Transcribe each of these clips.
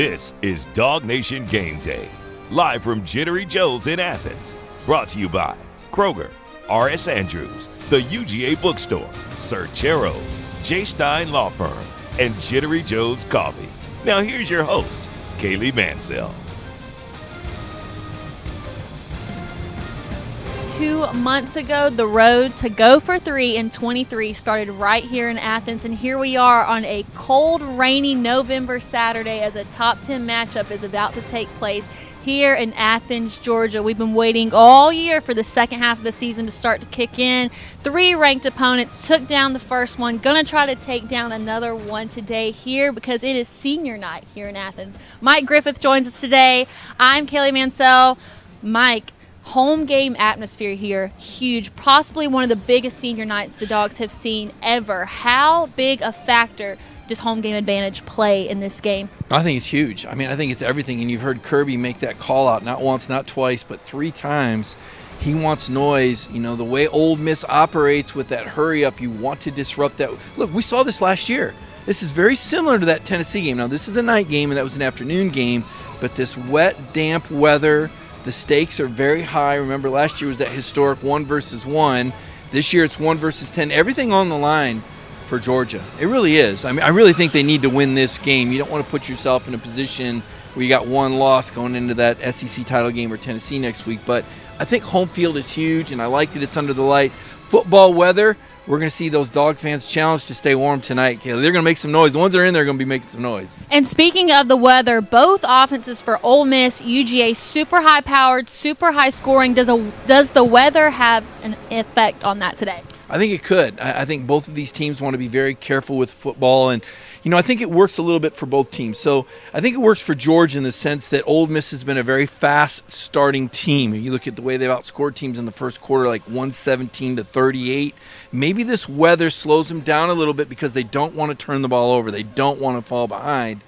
This is DawgNation GameDay, live from Jittery Joe's in Athens. Brought to you by Kroger, R.S. Andrews, the UGA Bookstore, Sir Chero's, J. Stein Law Firm, and Jittery Joe's Coffee. Now here's your host, Kaylee Mansell. 2 months ago, the road to go for 3 in 23 started right here in Athens, and here we are on a cold, rainy November Saturday as a top 10 matchup is about to take place here in Athens, Georgia. We've been waiting all year for the second half of the season to start to kick in. 3 ranked opponents took down the first one. Gonna try to take down another one today here because it is senior night here in Athens. Mike Griffith joins us today. I'm Kaylee Mansell. Mike, home game atmosphere here, huge, possibly one of the biggest senior nights the Dogs have seen ever. How big a factor does home game advantage play in this game? I think it's huge. I mean, I think it's everything, and you've heard Kirby make that call out not once, not twice, but 3 times. He wants noise. You know, the way Ole Miss operates with that hurry up, you want to disrupt that. Look, we saw this last year. This is very similar to that Tennessee game. Now, this is a night game, and that was an afternoon game, but this wet, damp weather, the stakes are very high. Remember, last year was that historic 1 versus 1. This year it's 1 versus 10. Everything on the line for Georgia. It really is. I mean, I really think they need to win this game. You don't want to put yourself in a position where you got 1 loss going into that SEC title game or Tennessee next week. But I think home field is huge, and I like that it's under the light. Football weather, we're going to see those Dog fans challenged to stay warm tonight, Kaylee. They're going to make some noise. The ones that are in there are going to be making some noise. And speaking of the weather, both offenses for Ole Miss, UGA, super high-powered, super high-scoring. Does the weather have an effect on that today? I think it could. I think both of these teams want to be very careful with football, and I think it works a little bit for both teams. So I think it works for Georgia in the sense that Ole Miss has been a very fast starting team. You look at the way they've outscored teams in the first quarter, like 117-38. Maybe this weather slows them down a little bit because they don't want to turn the ball over. They don't want to fall behind.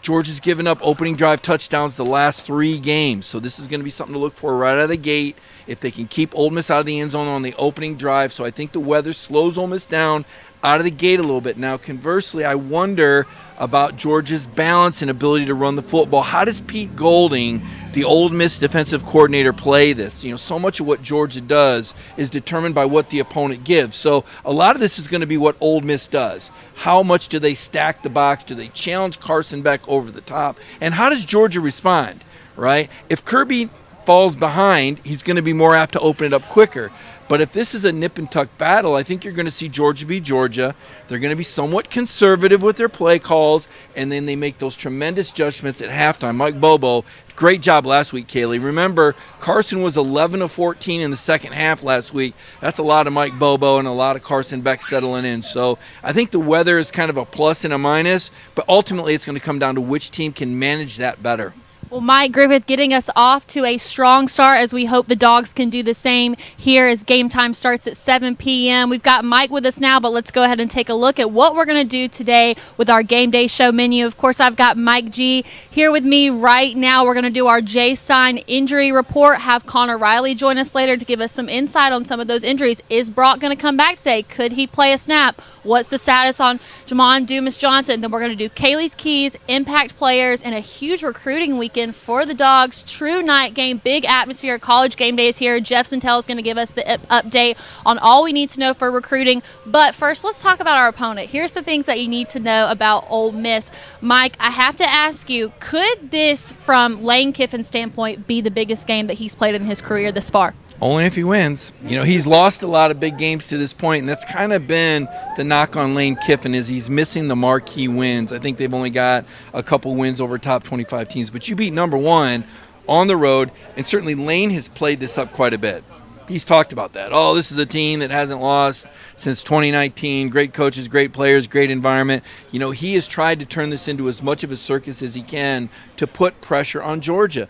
Georgia's given up opening drive touchdowns the last 3 games, so this is going to be something to look for right out of the gate if they can keep Ole Miss out of the end zone on the opening drive. So I think the weather slows Ole Miss down out of the gate a little bit. Now, conversely, I wonder about Georgia's balance and ability to run the football. How does Pete Golding, the Ole Miss defensive coordinator, play this? So much of what Georgia does is determined by what the opponent gives. So a lot of this is going to be what Ole Miss does. How much do they stack the box? Do they challenge Carson Beck over the top? And how does Georgia respond, right? If Kirby falls behind, he's going to be more apt to open it up quicker. But if this is a nip-and-tuck battle, I think you're going to see Georgia be Georgia. They're going to be somewhat conservative with their play calls, and then they make those tremendous judgments at halftime. Mike Bobo, great job last week, Kaylee. Remember, Carson was 11 of 14 in the second half last week. That's a lot of Mike Bobo and a lot of Carson Beck settling in. So I think the weather is kind of a plus and a minus, but ultimately it's going to come down to which team can manage that better. Well, Mike Griffith getting us off to a strong start as we hope the Dogs can do the same here as game time starts at 7 p.m. We've got Mike with us now, but let's go ahead and take a look at what we're going to do today with our game day show menu. Of course, I've got Mike G here with me right now. We're going to do our J. Stein injury report, have Connor Riley join us later to give us some insight on some of those injuries. Is Brock going to come back today? Could he play a snap? What's the status on Jamon Dumas-Johnson? Then we're going to do Kaylee's Keys, impact players, and a huge recruiting weekend for the Dogs. True night game, big atmosphere. College game day is here. Jeff Santel is going to give us the update on all we need to know for recruiting. But first, let's talk about our opponent. Here's the things that you need to know about Ole Miss. Mike, I have to ask you, could this, from Lane Kiffin's standpoint, be the biggest game that he's played in his career this far? Only if he wins. He's lost a lot of big games to this point, and that's kind of been the knock on Lane Kiffin is he's missing the marquee wins. I think they've only got a couple wins over top 25 teams. But you beat number 1 on the road, and certainly Lane has played this up quite a bit. He's talked about that. Oh, this is a team that hasn't lost since 2019. Great coaches, great players, great environment. He has tried to turn this into as much of a circus as he can to put pressure on Georgia.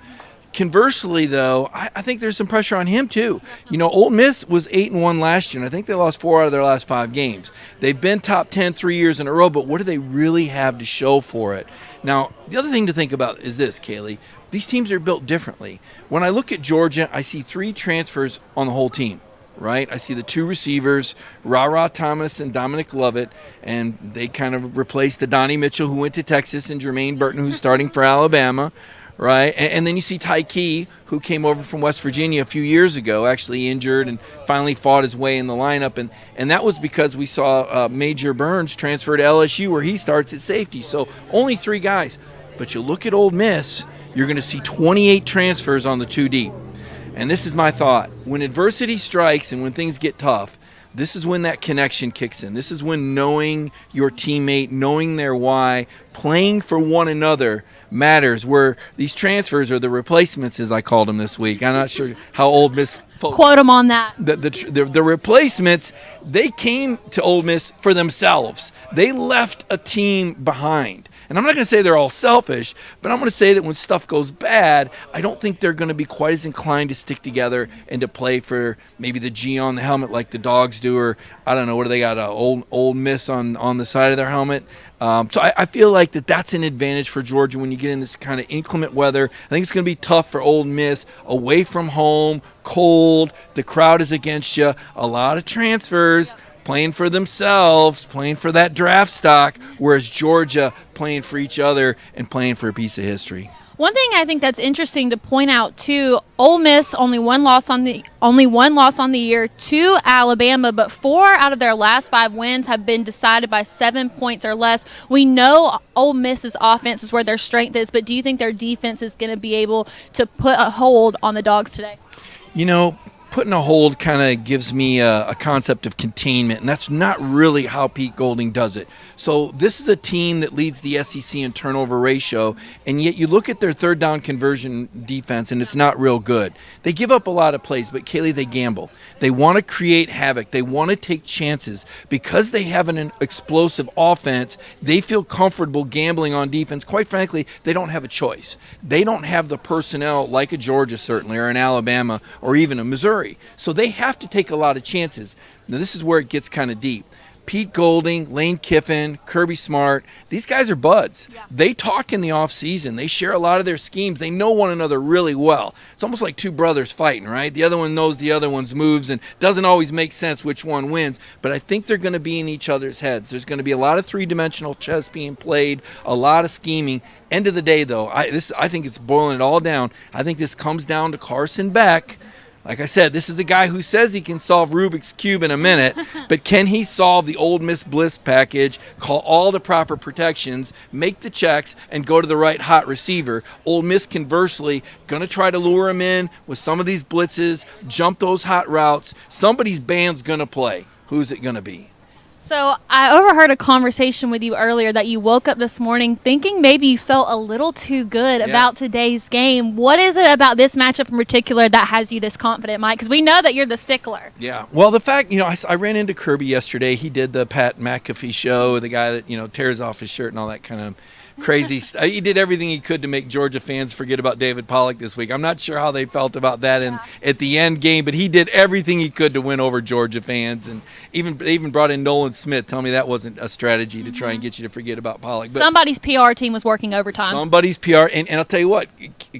Conversely, though, I think there's some pressure on him, too. Ole Miss was 8-1 last year, and I think they lost 4 out of their last 5 games. They've been top 10 3 years in a row, but what do they really have to show for it? Now, the other thing to think about is this, Kaylee. These teams are built differently. When I look at Georgia, I see 3 transfers on the whole team. right? I see the two receivers, Ra Thomas and Dominic Lovett, and they kind of replaced the Donnie Mitchell who went to Texas and Jermaine Burton who's starting for Alabama, right? And then you see Ty Key, who came over from West Virginia a few years ago, actually injured and finally fought his way in the lineup. And that was because we saw Major Burns transfer to LSU where he starts at safety. So only 3 guys. But you look at Ole Miss, you're going to see 28 transfers on the 2 deep. And this is my thought. When adversity strikes and when things get tough, this is when that connection kicks in. This is when knowing your teammate, knowing their why, playing for one another matters, where these transfers, or the replacements as I called them this week. I'm not sure how Ole Miss folks. Quote them on that. The replacements, they came to Ole Miss for themselves. They left a team behind. And I'm not going to say they're all selfish, but I'm going to say that when stuff goes bad, I don't think they're going to be quite as inclined to stick together and to play for maybe the G on the helmet like the Dogs do, or I don't know, what do they got, Old Miss on the side of their helmet. So I feel like that's an advantage for Georgia when you get in this kind of inclement weather. I think it's going to be tough for Ole Miss, away from home, cold, the crowd is against you, a lot of transfers, playing for themselves, playing for that draft stock, whereas Georgia playing for each other and playing for a piece of history. One thing I think that's interesting to point out too, Ole Miss only one loss on the year to Alabama, but 4 out of their last 5 wins have been decided by 7 points or less. We know Ole Miss's offense is where their strength is, but do you think their defense is going to be able to put a hold on the Dogs today? You know, putting a hold kind of gives me a concept of containment, and that's not really how Pete Golding does it. So this is a team that leads the SEC in turnover ratio, and yet you look at their third down conversion defense, and it's not real good. They give up a lot of plays, but Kaylee, they gamble. They want to create havoc. They want to take chances. Because they have an explosive offense, they feel comfortable gambling on defense. Quite frankly, they don't have a choice. They don't have the personnel like a Georgia certainly, or an Alabama, or even a Missouri. So they have to take a lot of chances. Now, this is where it gets kind of deep. Pete Golding, Lane Kiffin, Kirby Smart, these guys are buds. Yeah. They talk in the offseason. They share a lot of their schemes. They know one another really well. It's almost like 2 brothers fighting, right? The other one knows the other one's moves and doesn't always make sense which one wins. But I think they're going to be in each other's heads. There's going to be a lot of 3-dimensional chess being played, a lot of scheming. End of the day, though, I think it's boiling it all down. I think this comes down to Carson Beck. Like I said, this is a guy who says he can solve Rubik's Cube in a minute, but can he solve the Ole Miss Bliss package, call all the proper protections, make the checks, and go to the right hot receiver? Ole Miss, conversely, going to try to lure him in with some of these blitzes, jump those hot routes. Somebody's band's going to play. Who's it going to be? So I overheard a conversation with you earlier that you woke up this morning thinking maybe you felt a little too good about today's game. What is it about this matchup in particular that has you this confident, Mike? Because we know that you're the stickler. Yeah. Well, the fact, I ran into Kirby yesterday. He did the Pat McAfee show, the guy that, tears off his shirt and all that kind of crazy stuff. He did everything he could to make Georgia fans forget about David Pollock this week. I'm not sure how they felt about that at the end game, but he did everything he could to win over Georgia fans, and even brought in Nolan Smith. Tell me that wasn't a strategy to try and get you to forget about Pollock. But somebody's PR team was working overtime. Somebody's PR, and I'll tell you what,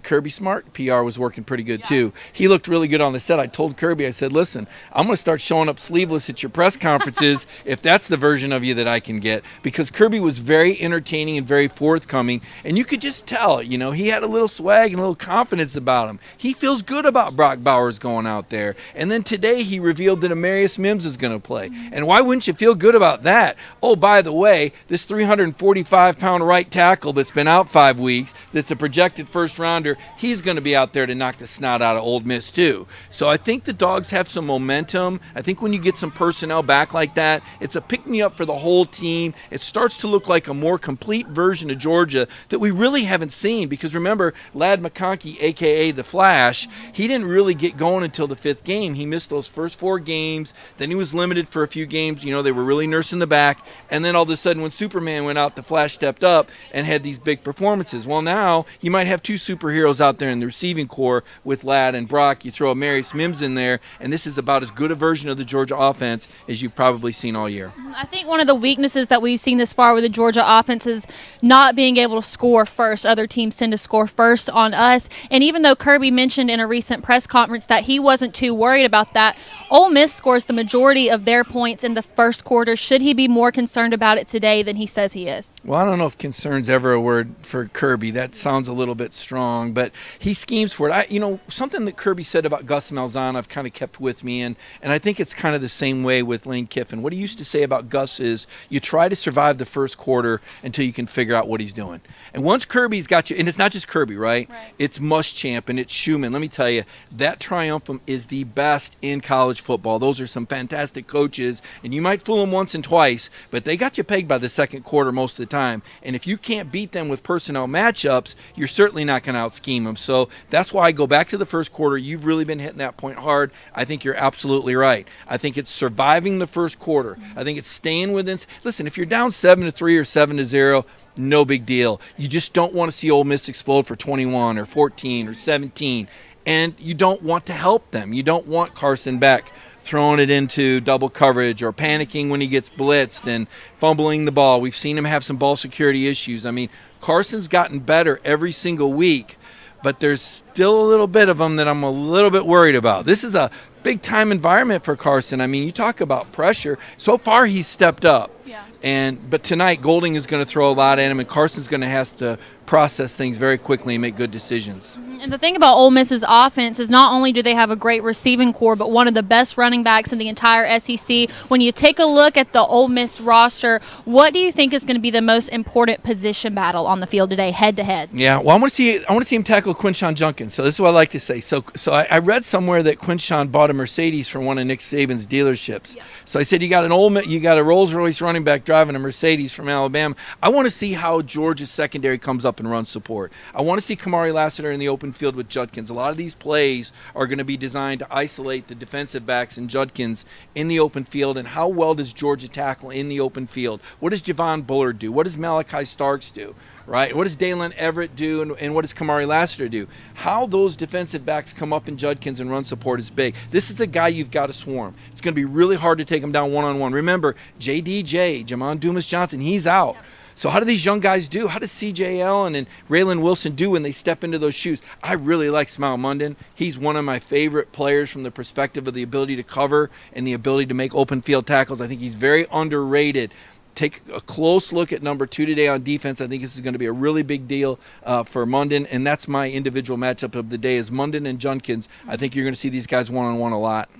Kirby Smart PR was working pretty good too. He looked really good on the set. I told Kirby, I said, listen, I'm going to start showing up sleeveless at your press conferences if that's the version of you that I can get, because Kirby was very entertaining and very forthcoming, and you could just tell, he had a little swag and a little confidence about him. He feels good about Brock Bowers going out there. And then today he revealed that Amarius Mims is going to play. And why wouldn't you feel good about that? Oh, by the way, this 345-pound right tackle that's been out 5 weeks, that's a projected first-rounder, he's going to be out there to knock the snot out of Ole Miss too. So I think the Dogs have some momentum. I think when you get some personnel back like that, it's a pick-me-up for the whole team. It starts to look like a more complete version of Georgia that we really haven't seen, because remember, Ladd McConkey, a.k.a. The Flash, he didn't really get going until the 5th game. He missed those first 4 games. Then he was limited for a few games. They were really nursing the back. And then all of a sudden when Superman went out, the Flash stepped up and had these big performances. Well, now you might have 2 superheroes out there in the receiving corps with Ladd and Brock. You throw Amarius Mims in there, and this is about as good a version of the Georgia offense as you've probably seen all year. I think one of the weaknesses that we've seen this far with the Georgia offense is not being able to score first. Other teams tend to score first on us. And even though Kirby mentioned in a recent press conference that he wasn't too worried about that, Ole Miss scores the majority of their points in the first quarter. Should he be more concerned about it today than he says he is? Well, I don't know if concern's ever a word for Kirby. That sounds a little bit strong, but he schemes for it. Something that Kirby said about Gus Malzahn I've kind of kept with me, and I think it's kind of the same way with Lane Kiffin. What he used to say about Gus is you try to survive the first quarter until you can figure out what he's doing. And once Kirby's got you, and it's not just Kirby, right? It's Muschamp and it's Schumann. Let me tell you, that triumphum is the best in college football. Those are some fantastic coaches, and you might fool them once and twice, but they got you pegged by the second quarter most of the time. And if you can't beat them with personnel matchups, you're certainly not going to out-scheme them. So that's why I go back to the first quarter. You've really been hitting that point hard. I think you're absolutely right. I think it's surviving the first quarter. I think it's staying within. Listen, if you're down 7-3 or 7-0, no big deal. You just don't want to see Ole Miss explode for 21 or 14 or 17. And you don't want to help them. You don't want Carson Beck throwing it into double coverage or panicking when he gets blitzed and fumbling the ball. We've seen him have some ball security issues. I mean, Carson's gotten better every single week, but there's still a little bit of him that I'm a little bit worried about. This is a big-time environment for Carson. I mean, you talk about pressure. So far, he's stepped up. Yeah. But tonight, Golding is going to throw a lot at him, and Carson's going to have to process things very quickly and make good decisions. And the thing about Ole Miss's offense is not only do they have a great receiving core, but one of the best running backs in the entire SEC. When you take a look at the Ole Miss roster, what do you think is going to be the most important position battle on the field today, head-to-head? Yeah, well, I want to see him tackle Quinshawn Junkins. So this is what I like to say. So I read somewhere that Quinshawn bought a Mercedes from one of Nick Saban's dealerships. Yeah. So I said, you got a Rolls-Royce running back driving a Mercedes from Alabama. I want to see how Georgia's secondary comes up and run support. I want to see Kamari Lassiter in the open field with Judkins. A lot of these plays are going to be designed to isolate the defensive backs and Judkins in the open field. And how well does Georgia tackle in the open field? What does Javon Bullard do? What does Malachi Starks do? Right? What does Dalen Everett do, and what does Kamari Lassiter do? How those defensive backs come up in Judkins and run support is big. This is a guy you've got to swarm. It's going to be really hard to take him down one-on-one. Remember, JDJ, Jamon Dumas-Johnson, he's out. So how do these young guys do? How does C.J. Allen and Raylan Wilson do when they step into those shoes? I really like Smile Munden. He's one of my favorite players from the perspective of the ability to cover and the ability to make open field tackles. I think he's very underrated. Take a close look at number 2 today on defense. I think this is going to be a really big deal for Munden, and that's my individual matchup of the day is Munden and Judkins. I think you're going to see these guys one-on-one a lot.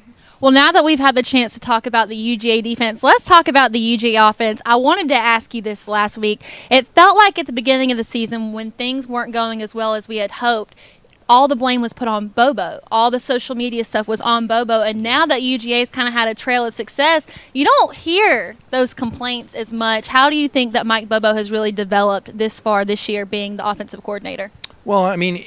Well, now that we've had the chance to talk about the UGA defense, let's talk about the UGA offense. I wanted to ask you this last week. It felt like at the beginning of the season when things weren't going as well as we had hoped, all the blame was put on Bobo. All the social media stuff was on Bobo. And now that UGA's kind of had a trail of success, you don't hear those complaints as much. How do you think that Mike Bobo has really developed this far this year being the offensive coordinator? Well, I mean,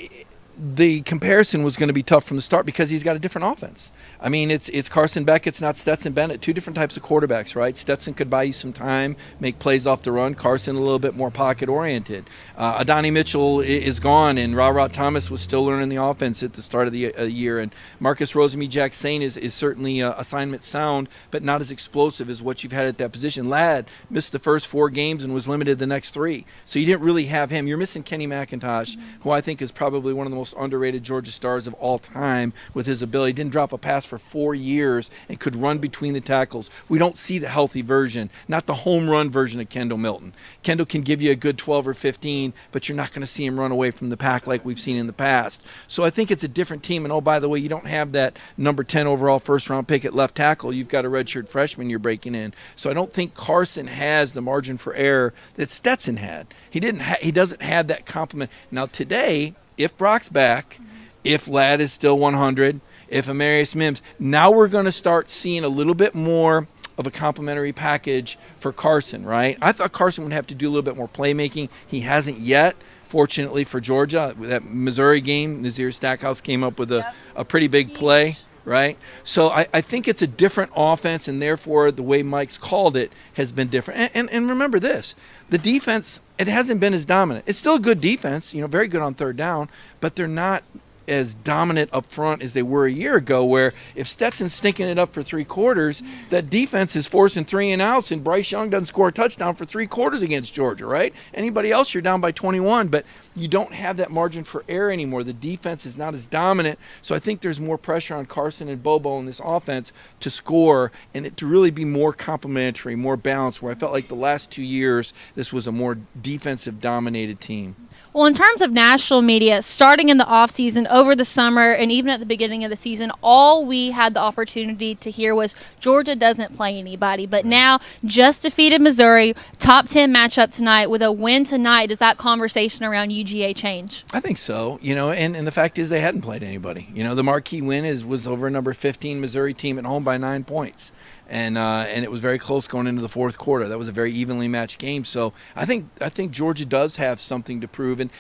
the comparison was going to be tough from the start because he's got a different offense. I mean, it's Carson Beck, it's not Stetson Bennett. Two different types of quarterbacks, right? Stetson could buy you some time, make plays off the run. Carson a little bit more pocket-oriented. Adonai Mitchell is gone, and Ra Thomas was still learning the offense at the start of the year. And Marcus Rosemy-Jacksain is certainly assignment sound, but not as explosive as what you've had at that position. Ladd missed the first 4 games and was limited the next 3. So you didn't really have him. You're missing Kenny McIntosh, who I think is probably one of the most underrated Georgia stars of all time with his ability. Didn't drop a pass for 4 years and could run between the tackles. We don't see the healthy version, not the home run version of Kendall Milton. Kendall can give you a good 12 or 15, but you're not going to see him run away from the pack like we've seen in the past. So I think it's a different team. And oh, by the way, you don't have that number 10 overall first-round pick at left tackle. You've got a redshirt freshman you're breaking in. So I don't think Carson has the margin for error that Stetson had. He doesn't have that complement. Now today, if Brock's back, if Ladd is still 100, if Amarius Mims, now we're going to start seeing a little bit more of a complimentary package for Carson, right? I thought Carson would have to do a little bit more playmaking. He hasn't yet. Fortunately for Georgia, that Missouri game, Nazir Stackhouse came up with a pretty big play, right? So I think it's a different offense, and therefore the way Mike's called it has been different. And remember this, the defense, it hasn't been as dominant. It's still a good defense, very good on third down, but they're not as dominant up front as they were a year ago, where if Stetson's stinking it up for 3 quarters, that defense is forcing 3 and outs, and Bryce Young doesn't score a touchdown for 3 quarters against Georgia, right? Anybody else, you're down by 21, but you don't have that margin for error anymore. The defense is not as dominant, so I think there's more pressure on Carson and Bobo in this offense to score and it to really be more complementary, more balanced, where I felt like the last 2 years this was a more defensive-dominated team. Well, in terms of national media, starting in the offseason, over the summer, and even at the beginning of the season, all we had the opportunity to hear was Georgia doesn't play anybody. But now, just defeated Missouri, top 10 matchup tonight with a win tonight. Does that conversation around UGA change? I think so, and the fact is they hadn't played anybody. The marquee win was over a number 15 Missouri team at home by 9 points. And it was very close going into the fourth quarter. That was a very evenly matched game. So I think Georgia does have something to prove, and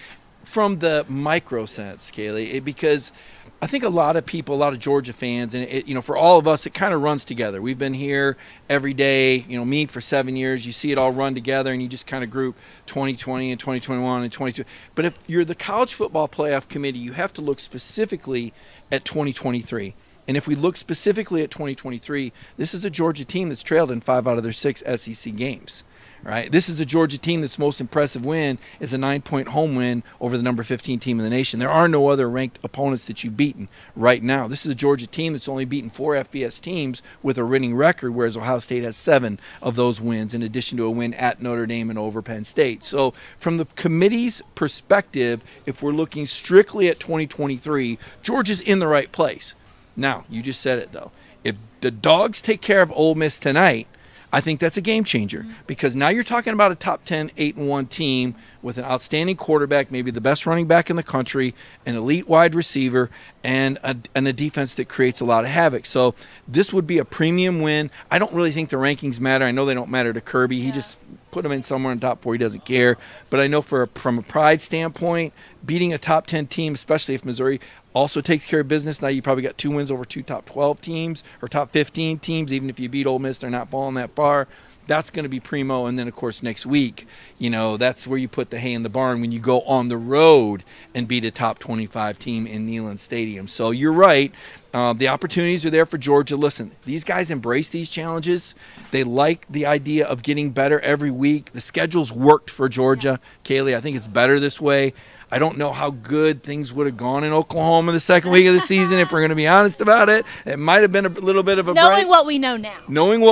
from the micro sense, Kaylee, because I think a lot of people, a lot of Georgia fans, and for all of us, it kind of runs together. We've been here every day, me for 7 years. You see it all run together, and you just kind of group 2020 and 2021 and 22. But if you're the college football playoff committee, you have to look specifically at 2023. And if we look specifically at 2023, this is a Georgia team that's trailed in 5 out of their 6 SEC games. Right? This is a Georgia team that's most impressive win is a 9-point home win over the number 15 team in the nation. There are no other ranked opponents that you've beaten right now. This is a Georgia team that's only beaten 4 FBS teams with a winning record, whereas Ohio State has 7 of those wins, in addition to a win at Notre Dame and over Penn State. So from the committee's perspective, if we're looking strictly at 2023, Georgia's in the right place. Now, you just said it, though. If the Dogs take care of Ole Miss tonight, I think that's a game changer, because now you're talking about a top 10, 8-1 team with an outstanding quarterback, maybe the best running back in the country, an elite wide receiver, and a defense that creates a lot of havoc. So this would be a premium win. I don't really think the rankings matter. I know they don't matter to Kirby. He just put him in somewhere in the top 4. He doesn't care. But I know from a pride standpoint, beating a top 10 team, especially if Missouri also takes care of business. Now you probably got 2 wins over 2 top 12 teams or top 15 teams. Even if you beat Ole Miss, they're not falling that far. That's going to be primo. And then, of course, next week, that's where you put the hay in the barn when you go on the road and beat a top 25 team in Neyland Stadium. So you're right. The opportunities are there for Georgia. Listen, these guys embrace these challenges. They like the idea of getting better every week. The schedule's worked for Georgia. Kaylee, I think it's better this way. I don't know how good things would have gone in Oklahoma the second week of the season, if we're going to be honest about it. It might have been a little bit of a break. Knowing what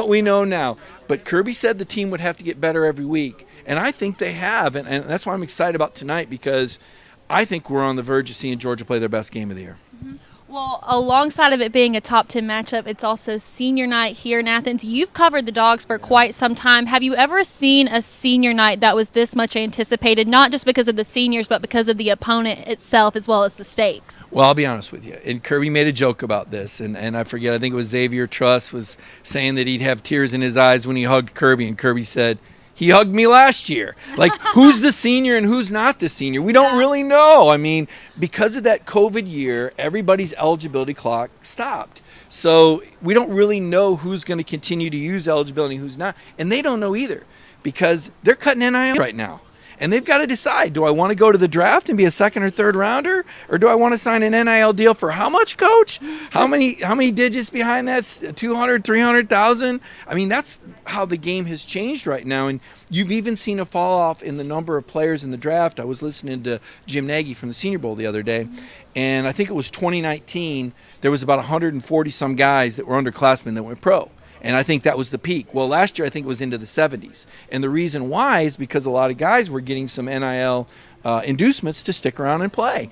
we know now. But Kirby said the team would have to get better every week, and I think they have, and that's why I'm excited about tonight, because I think we're on the verge of seeing Georgia play their best game of the year. Well, alongside of it being a top 10 matchup, it's also senior night here in Athens. You've covered the Dogs for quite some time. Have you ever seen a senior night that was this much anticipated, not just because of the seniors, but because of the opponent itself as well as the stakes? Well, I'll be honest with you. And Kirby made a joke about this, and I forget, I think it was Xavier Truss was saying that he'd have tears in his eyes when he hugged Kirby, and Kirby said, "He hugged me last year." Like, who's the senior and who's not the senior? We don't really know. I mean, because of that COVID year, everybody's eligibility clock stopped. So we don't really know who's going to continue to use eligibility and who's not. And they don't know either, because they're cutting NIL right now. And they've got to decide, do I want to go to the draft and be a second or third rounder? Or do I want to sign an NIL deal for how much, Coach? How many digits behind that? 200, 300,000? I mean, that's how the game has changed right now. And you've even seen a fall off in the number of players in the draft. I was listening to Jim Nagy from the Senior Bowl the other day, and I think it was 2019. There was about 140 some guys that were underclassmen that went pro. And I think that was the peak. Well, last year I think it was into the 70s. And the reason why is because a lot of guys were getting some NIL inducements to stick around and play.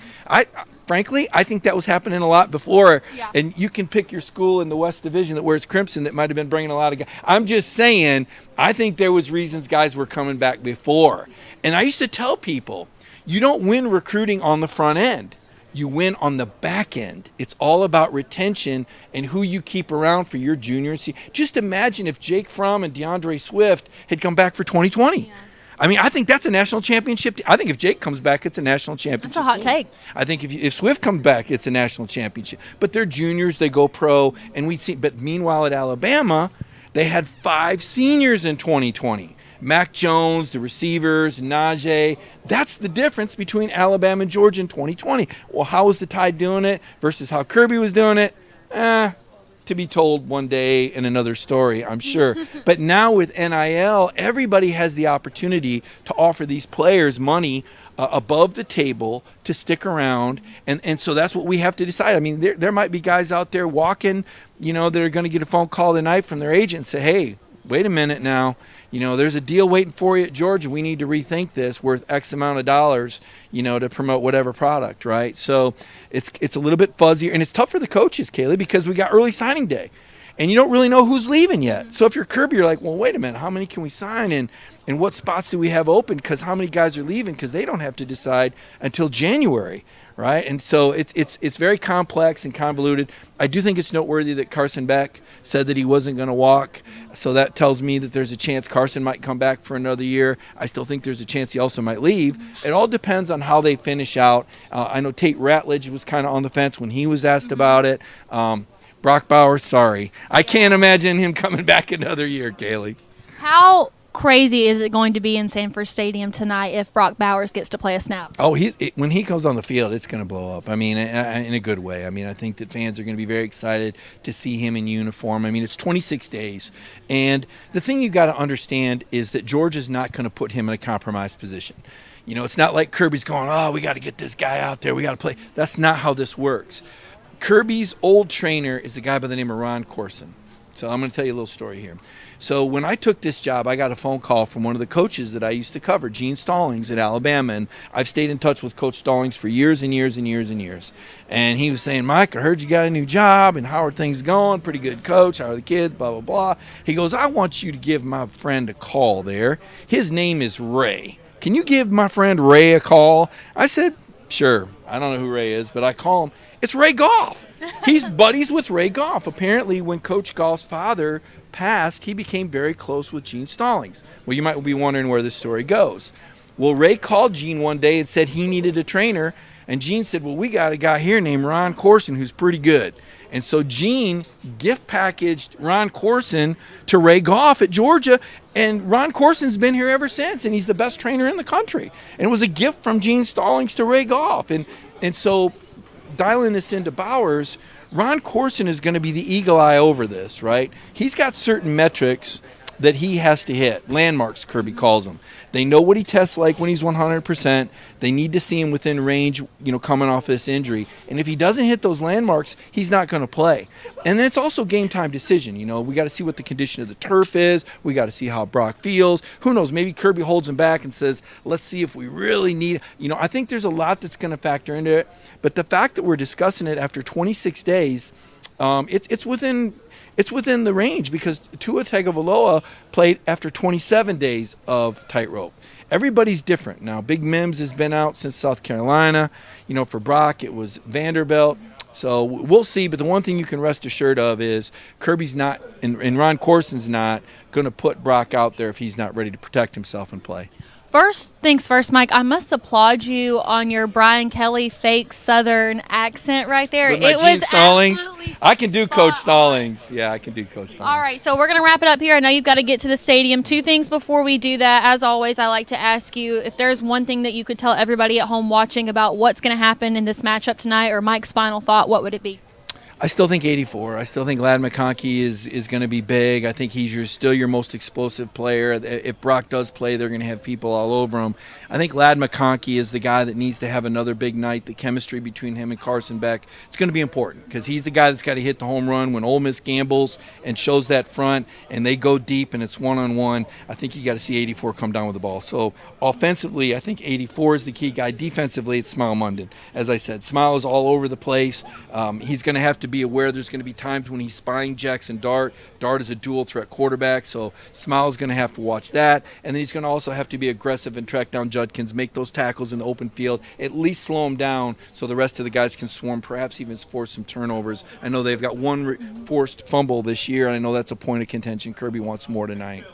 Frankly, I think that was happening a lot before. Yeah. And you can pick your school in the West Division that wears crimson that might have been bringing a lot of guys. I'm just saying, I think there was reasons guys were coming back before. And I used to tell people, you don't win recruiting on the front end. You win on the back end. It's all about retention and who you keep around for your junior and senior. Just imagine if Jake Fromm and DeAndre Swift had come back for 2020. Yeah. I mean, I think that's a national championship. I think if Jake comes back, it's a national championship. That's a hot take. I think if Swift comes back, it's a national championship. But they're juniors, they go pro, and we'd see. But meanwhile, at Alabama, they had 5 seniors in 2020. Mac Jones, the receivers, Najee. That's the difference between Alabama and Georgia in 2020. Well, how was the Tide doing it versus how Kirby was doing it? To be told one day in another story, I'm sure. But now with NIL, everybody has the opportunity to offer these players money above the table to stick around. And so that's what we have to decide. I mean, there might be guys out there walking, that are going to get a phone call tonight from their agent and say, hey, wait a minute now. There's a deal waiting for you at Georgia. We need to rethink this, worth X amount of dollars, to promote whatever product, right? So it's a little bit fuzzier, and it's tough for the coaches, Kaylee, because we got early signing day, and you don't really know who's leaving yet. So if you're Kirby, you're like, well, wait a minute, how many can we sign, and what spots do we have open? Because how many guys are leaving? Because they don't have to decide until January. Right, and so it's very complex and convoluted. I do think it's noteworthy that Carson Beck said that he wasn't going to walk, so that tells me that there's a chance Carson might come back for another year. I still think there's a chance he also might leave. It all depends on how they finish out. I know Tate Ratledge was kind of on the fence when he was asked about it. Brock Bowers, sorry. I can't imagine him coming back another year, Kaylee. How crazy is it going to be in Sanford Stadium tonight if Brock Bowers gets to play a snap? Oh, when he comes on the field, it's going to blow up. I mean, in a good way. I mean, I think that fans are going to be very excited to see him in uniform. I mean, it's 26 days. And the thing you've got to understand is that Georgia's not going to put him in a compromised position. It's not like Kirby's going, oh, we got to get this guy out there. We got to play. That's not how this works. Kirby's old trainer is a guy by the name of Ron Corson. So I'm going to tell you a little story here. So when I took this job, I got a phone call from one of the coaches that I used to cover, Gene Stallings at Alabama, and I've stayed in touch with Coach Stallings for years and years and years and years. And he was saying, Mike, I heard you got a new job, and how are things going? Pretty good coach. How are the kids? Blah, blah, blah. He goes, I want you to give my friend a call there. His name is Ray. Can you give my friend Ray a call? I said, sure. I don't know who Ray is, but I call him. It's Ray Goff. He's buddies with Ray Goff. Apparently, when Coach Goff's father passed, he became very close with Gene Stallings. Well, you might be wondering where this story goes. Well, Ray called Gene one day and said he needed a trainer, and Gene said, well, we got a guy here named Ron Corson who's pretty good. And so Gene gift packaged Ron Corson to Ray Goff at Georgia, and Ron Corson's been here ever since, and he's the best trainer in the country. And it was a gift from Gene Stallings to Ray Goff. And so dialing this into Bowers, Ron Corson is going to be the eagle eye over this, right? He's got certain metrics that he has to hit, landmarks, Kirby calls them. They know what he tests like when he's 100%. They need to see him within range, coming off this injury. And if he doesn't hit those landmarks, he's not going to play. And then it's also game time decision. We got to see what the condition of the turf is. We got to see how Brock feels. Who knows? Maybe Kirby holds him back and says, let's see if we really need. I think there's a lot that's going to factor into it. But the fact that we're discussing it after 26 days, it's within the range because Tua Tagovailoa played after 27 days of tightrope. Everybody's different. Now, Big Mims has been out since South Carolina. For Brock, it was Vanderbilt. So we'll see. But the one thing you can rest assured of is Kirby's not, and Ron Corson's not, going to put Brock out there if he's not ready to protect himself and play. First things first, Mike, I must applaud you on your Brian Kelly fake Southern accent right there. With my Gene Stallings. I can do Coach Stallings. Yeah, I can do Coach Stallings. All right, so we're going to wrap it up here. I know you've got to get to the stadium. Two things before we do that. As always, I like to ask you if there's one thing that you could tell everybody at home watching about what's going to happen in this matchup tonight, or Mike's final thought, what would it be? I still think 84. I still think Ladd McConkey is going to be big. I think he's still your most explosive player. If Brock does play, they're going to have people all over him. I think Ladd McConkey is the guy that needs to have another big night. The chemistry between him and Carson Beck, it's going to be important because he's the guy that's got to hit the home run when Ole Miss gambles and shows that front and they go deep and it's one-on-one. I think you got to see 84 come down with the ball. So offensively, I think 84 is the key guy. Defensively, it's Smile Munden. As I said, Smile is all over the place. He's going to have to be aware there's going to be times when he's spying Jackson Dart. Dart is a dual threat quarterback, so Smile's going to have to watch that. And then he's going to also have to be aggressive and track down Judkins, make those tackles in the open field, at least slow him down so the rest of the guys can swarm, perhaps even force some turnovers. I know they've got one forced fumble this year, and I know that's a point of contention. Kirby wants more tonight.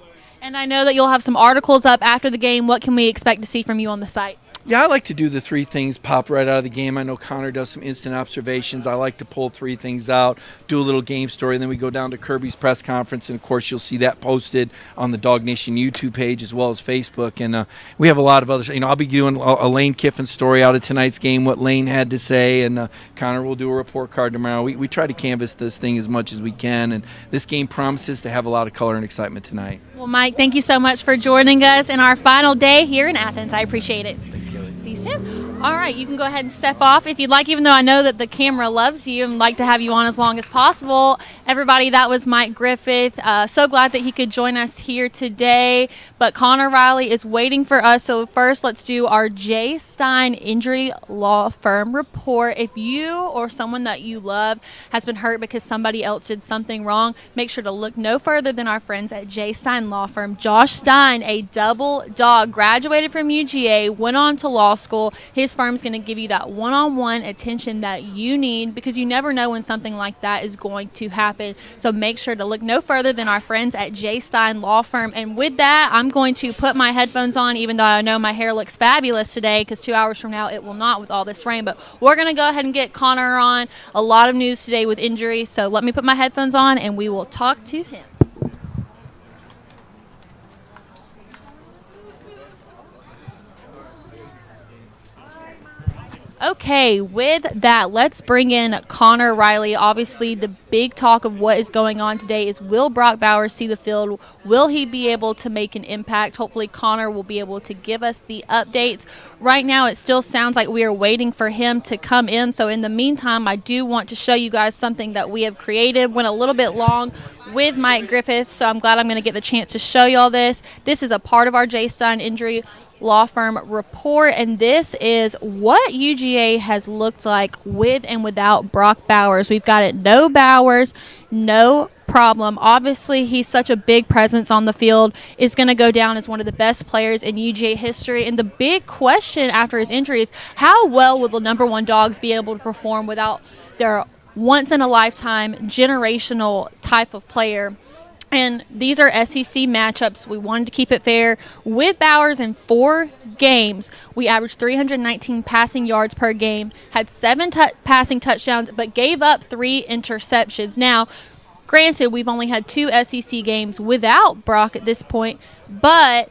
And I know that you'll have some articles up after the game. What can we expect to see from you on the site? Yeah, I like to do the three things pop right out of the game. I know Connor does some instant observations. I like to pull three things out, do a little game story, and then we go down to Kirby's press conference. And, of course, you'll see that posted on the DawgNation YouTube page as well as Facebook. And we have a lot of others. I'll be doing a Lane Kiffin story out of tonight's game, what Lane had to say, and Connor will do a report card tomorrow. We try to canvas this thing as much as we can, and this game promises to have a lot of color and excitement tonight. Well, Mike, thank you so much for joining us in our final day here in Athens. I appreciate it. Thanks, Kaylee. See you soon. All right, you can go ahead and step off if you'd like, even though I know that the camera loves you and like to have you on as long as possible. Everybody, that was Mike Griffith. So glad that he could join us here today. But Connor Riley is waiting for us. So first, let's do our J. Stein Injury Law Firm report. If you or someone that you love has been hurt because somebody else did something wrong, make sure to look no further than our friends at J. Stein Law Firm. Josh Stein, a double dog, graduated from UGA, went on to law school. His firm's going to give you that one-on-one attention that you need, because you never know when something like that is going to happen. So make sure to look no further than our friends at J. Stein Law Firm. And with that, I'm going to put my headphones on, even though I know my hair looks fabulous today, because 2 hours from now it will not with all this rain. But we're going to go ahead and get Connor on. A lot of news today with injury. So let me put my headphones on and we will talk to him. Okay, with that, let's bring in Connor Riley. Obviously, the big talk of what is going on today is, will Brock Bowers see the field? Will he be able to make an impact? Hopefully, Connor will be able to give us the updates. Right now, it still sounds like we are waiting for him to come in. So in the meantime, I do want to show you guys something that we have created. Went a little bit long with Mike Griffith, so I'm glad I'm going to get the chance to show y'all this. This is a part of our J. Stein Injury Law Firm report, and this is what UGA has looked like with and without Brock Bowers. We've got it, no Bowers, no problem. Obviously, he's such a big presence on the field, is going to go down as one of the best players in UGA history. And the big question after his injury is, how well will the number one Dogs be able to perform without their once-in-a-lifetime, generational type of player? And these are SEC matchups. We wanted to keep it fair. With Bowers in 4 games, we averaged 319 passing yards per game, had 7 passing touchdowns, but gave up 3 interceptions. Now, granted, we've only had 2 SEC games without Brock at this point, but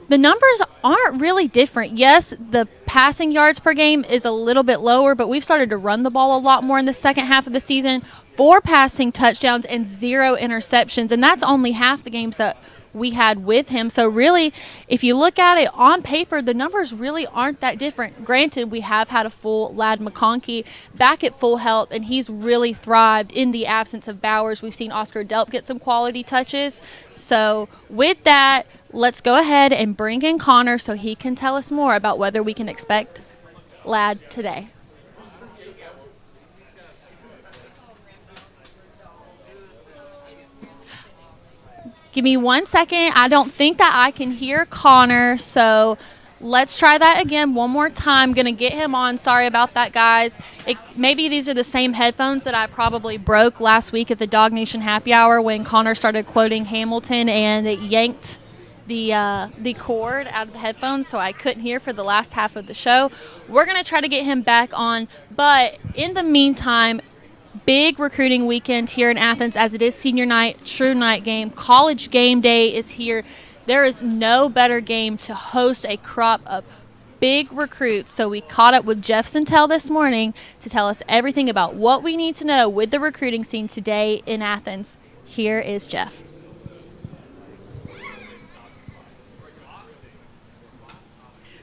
the numbers aren't really different. Yes, the passing yards per game is a little bit lower, but we've started to run the ball a lot more in the second half of the season. 4 passing touchdowns and 0 interceptions, and that's only half the games that we had with him. So really, if you look at it on paper, the numbers really aren't that different. Granted, we have had a full Ladd McConkey back at full health, and he's really thrived in the absence of Bowers. We've seen Oscar Delp get some quality touches. So with that, let's go ahead and bring in Connor so he can tell us more about whether we can expect Ladd today. Give me 1 second. I don't think that I can hear Connor, so let's try that again one more time. Going to get him on. Sorry about that, guys. Maybe these are the same headphones that I probably broke last week at the DawgNation Happy Hour when Connor started quoting Hamilton and it yanked the cord out of the headphones, so I couldn't hear for the last half of the show. We're going to try to get him back on, but in the meantime, big recruiting weekend here in Athens, as it is senior night, true night game. College game day is here. There is no better game to host a crop of big recruits. So we caught up with Jeff Sintel this morning to tell us everything about what we need to know with the recruiting scene today in Athens. Here is Jeff.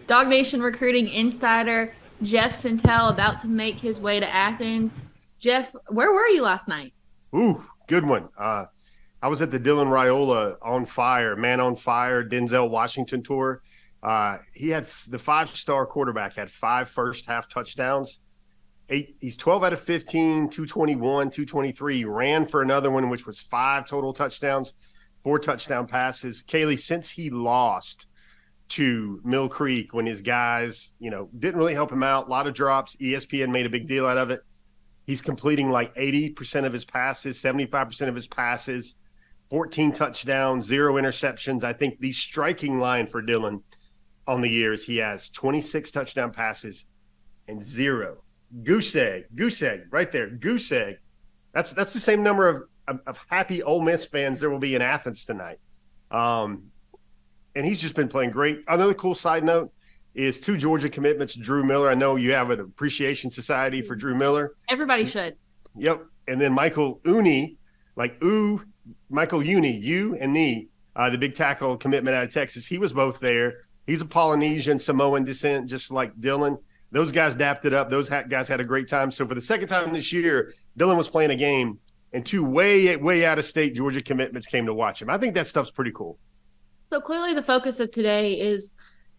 DawgNation recruiting insider Jeff Sintel about to make his way to Athens. Jeff, where were you last night? Ooh, good one. I was at the Dylan Raiola On Fire, Man on Fire, Denzel Washington tour. He had the 5-star quarterback, had 5 first-half touchdowns. He's 12 out of 15, 221, 223. He ran for another one, which was 5 total touchdowns, 4 touchdown passes. Kaylee, since he lost to Mill Creek when his guys, didn't really help him out, a lot of drops, ESPN made a big deal out of it. He's completing like 80% of his passes, 75% of his passes, 14 touchdowns, 0 interceptions. I think the striking line for Dylan on the years. He has 26 touchdown passes and 0. Goose egg right there. Goose egg. That's the same number of happy Ole Miss fans there will be in Athens tonight. And he's just been playing great. Another cool side note is 2 Georgia commitments. Drew Miller. I know you have an appreciation society for Drew Miller. Everybody should. Yep. And then Michael Uni, Michael Uni, the big tackle commitment out of Texas. He was both there. He's a Polynesian Samoan descent, just like Dylan. Those guys dapped it up. Those guys had a great time. So for the second time this year, Dylan was playing a game, and 2 way out of state Georgia commitments came to watch him. I think that stuff's pretty cool. So clearly the focus of today is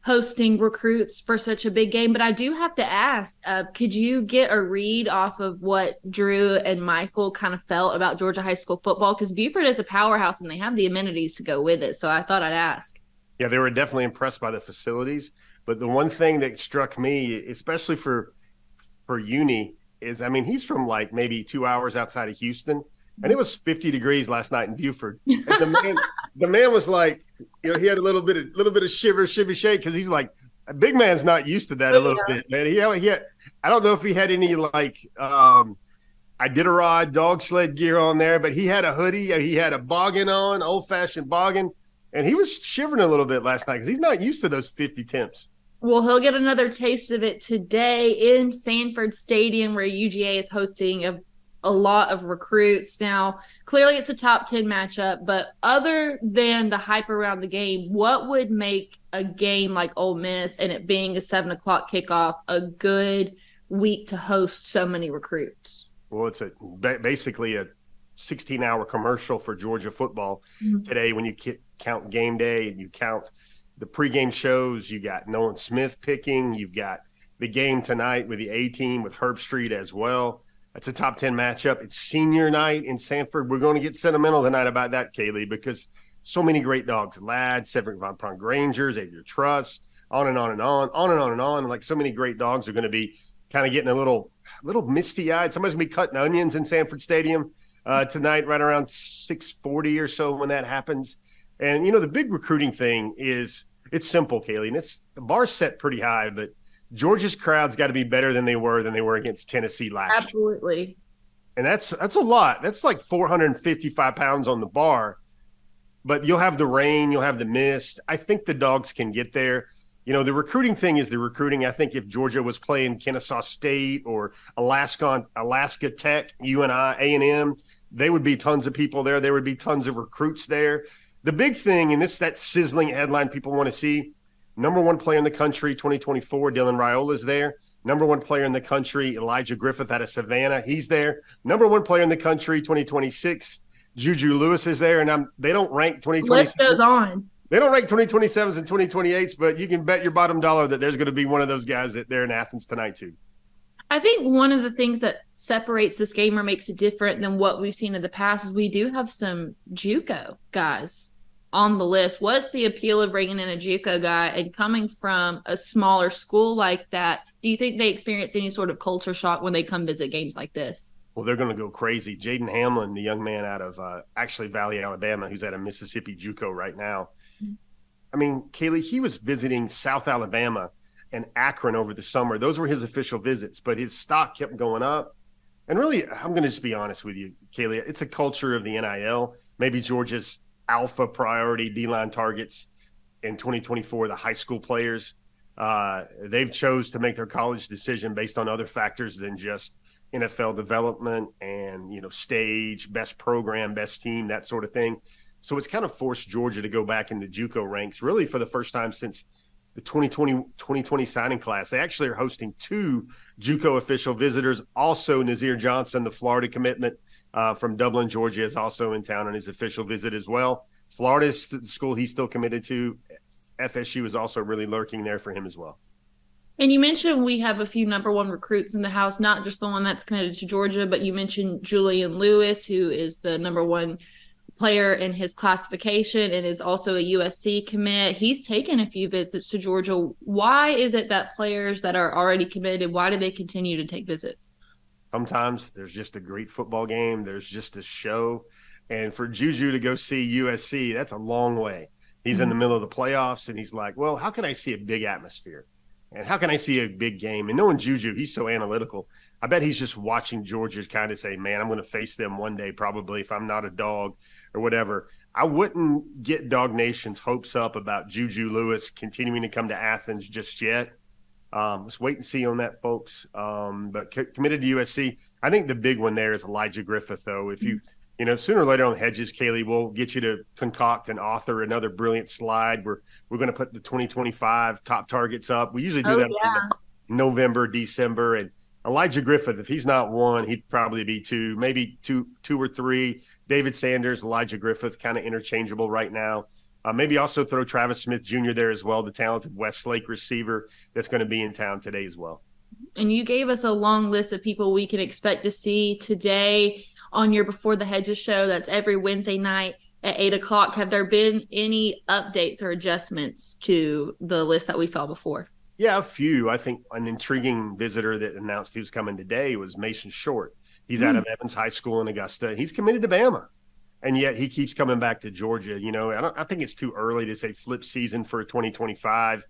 hosting recruits for such a big game. But I do have to ask, could you get a read off of what Drew and Michael kind of felt about Georgia high school football? Because Buford is a powerhouse and they have the amenities to go with it. So I thought I'd ask. Yeah, they were definitely impressed by the facilities. But the one thing that struck me, especially for Uni, is, I mean, he's from like maybe 2 hours outside of Houston. And it was 50 degrees last night in Buford. And the man was like, he had a little bit of shiver shake, because he's like, a big man's not used to that a little bit, man. He had, I don't know if he had any like Iditarod dog sled gear on there, but he had a hoodie, he had a boggin on, old fashioned boggin, and he was shivering a little bit last night because he's not used to those 50 temps. Well, he'll get another taste of it today in Sanford Stadium, where UGA is hosting a lot of recruits. Now, clearly it's a top 10 matchup, but other than the hype around the game, what would make a game like Ole Miss and it being a 7:00 kickoff a good week to host so many recruits? Well, it's basically a 16-hour commercial for Georgia football today. When you count game day and you count the pregame shows, you got Nolan Smith picking, you've got the game tonight with the A-team with Herb Street as well. It's a top 10 matchup. It's senior night in Sanford. We're going to get sentimental tonight about that, Kaylee, because so many great dogs. Ladd, Cedric Von Pron Grangers, Xavier Truss, on and on and on, on and on and on. Like, so many great dogs are going to be kind of getting a little misty-eyed. Somebody's going to be cutting onions in Sanford Stadium tonight, right around 6:40 or so when that happens. And, the big recruiting thing is, it's simple, Kaylee, and the bar's set pretty high, but Georgia's crowd's got to be better than they were against Tennessee last year. Absolutely. And that's a lot. That's like 455 pounds on the bar. But you'll have the rain, you'll have the mist. I think the dogs can get there. The recruiting thing is the recruiting. I think if Georgia was playing Kennesaw State or Alaska Tech, A&M, there would be tons of people there. There would be tons of recruits there. The big thing, and that sizzling headline people want to see, number 1 player in the country, 2024, Dylan Raiola's there. Number 1 player in the country, Elijah Griffith out of Savannah, he's there. Number 1 player in the country, 2026, Juju Lewis is there. And they don't rank 2027. List goes on. They don't rank 2027s and 2028s, but you can bet your bottom dollar that there's going to be one of those guys that they're in Athens tonight too. I think one of the things that separates this game or makes it different than what we've seen in the past is we do have some JUCO guys on the list. What's the appeal of bringing in a JUCO guy and coming from a smaller school like that? Do you think they experience any sort of culture shock when they come visit games like this? Well, they're going to go crazy. Jaden Hamlin, the young man out of actually Valley, Alabama, who's at a Mississippi JUCO right now. I mean, Kaylee, he was visiting South Alabama and Akron over the summer. Those were his official visits, but his stock kept going up. And really, I'm going to just be honest with you, Kaylee, it's a culture of the NIL. Maybe Georgia's alpha priority D-line targets in 2024, the high school players. They've chose to make their college decision based on other factors than just NFL development and, stage, best program, best team, that sort of thing. So it's kind of forced Georgia to go back in the JUCO ranks, really for the first time since the 2020 signing class. They actually are hosting 2 JUCO official visitors. Also, Nazir Johnson, the Florida commitment from Dublin, Georgia, is also in town on his official visit as well. Florida's the school he's still committed to. FSU is also really lurking there for him as well. And you mentioned we have a few number 1 recruits in the house, not just the one that's committed to Georgia, but you mentioned Julian Lewis, who is the number 1 player in his classification and is also a USC commit. He's taken a few visits to Georgia. Why is it that players that are already committed, why do they continue to take visits? Sometimes there's just a great football game. There's just a show. And for Juju to go see USC, that's a long way. He's in the middle of the playoffs, and he's like, well, how can I see a big atmosphere? And how can I see a big game? And knowing Juju, he's so analytical. I bet he's just watching Georgia kind of say, man, I'm going to face them one day probably if I'm not a dog or whatever. I wouldn't get DawgNation's hopes up about Juju Lewis continuing to come to Athens just yet. Let's wait and see on that, folks. But committed to USC. I think the big one there is Elijah Griffith, though. If you sooner or later on Hedges, Kaylee, we'll get you to concoct and author another brilliant slide. We're going to put the 2025 top targets up. We usually do that in November, December. And Elijah Griffith, if he's not one, he'd probably be two, maybe two or three. David Sanders, Elijah Griffith, kind of interchangeable right now. Maybe also throw Travis Smith Jr. there as well, the talented Westlake receiver that's going to be in town today as well. And you gave us a long list of people we can expect to see today on your Before the Hedges show. That's every Wednesday night at 8 o'clock. Have there been any updates or adjustments to the list that we saw before? Yeah, a few. I think an intriguing visitor that announced he was coming today was Mason Short. He's out of Evans High School in Augusta. He's committed to Bama, and yet he keeps coming back to Georgia. I think it's too early to say flip season for 2025,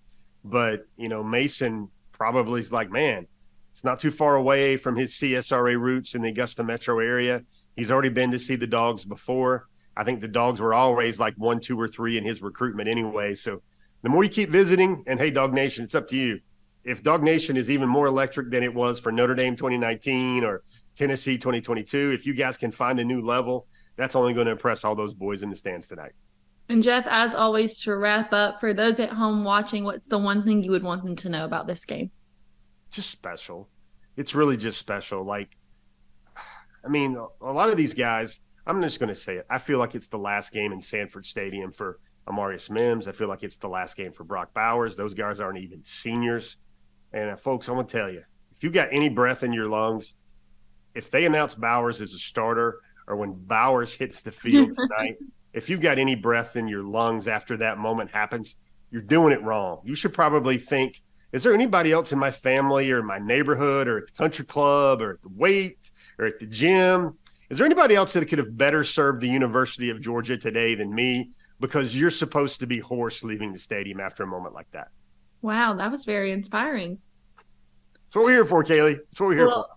but, Mason probably is like, man, it's not too far away from his CSRA roots in the Augusta metro area. He's already been to see the Dogs before. I think the Dogs were always like 1, 2, or 3 in his recruitment anyway. So the more you keep visiting, and hey, DawgNation, it's up to you. If DawgNation is even more electric than it was for Notre Dame 2019 or Tennessee 2022, if you guys can find a new level, that's only going to impress all those boys in the stands tonight. And Jeff, as always, to wrap up, for those at home watching, what's the one thing you would want them to know about this game? Just special. It's really just special. A lot of these guys, I'm just going to say it. I feel like it's the last game in Sanford Stadium for Amarius Mims. I feel like it's the last game for Brock Bowers. Those guys aren't even seniors. And folks, I'm going to tell you, if you got any breath in your lungs, if they announce Bowers as a starter or when Bowers hits the field tonight, if you got any breath in your lungs after that moment happens, you're doing it wrong. You should probably think, is there anybody else in my family or my neighborhood or at the country club or at the weight or at the gym? Is there anybody else that could have better served the University of Georgia today than me? Because you're supposed to be hoarse leaving the stadium after a moment like that. Wow, that was very inspiring. That's what we're here for, Kaylee. That's what we're here for.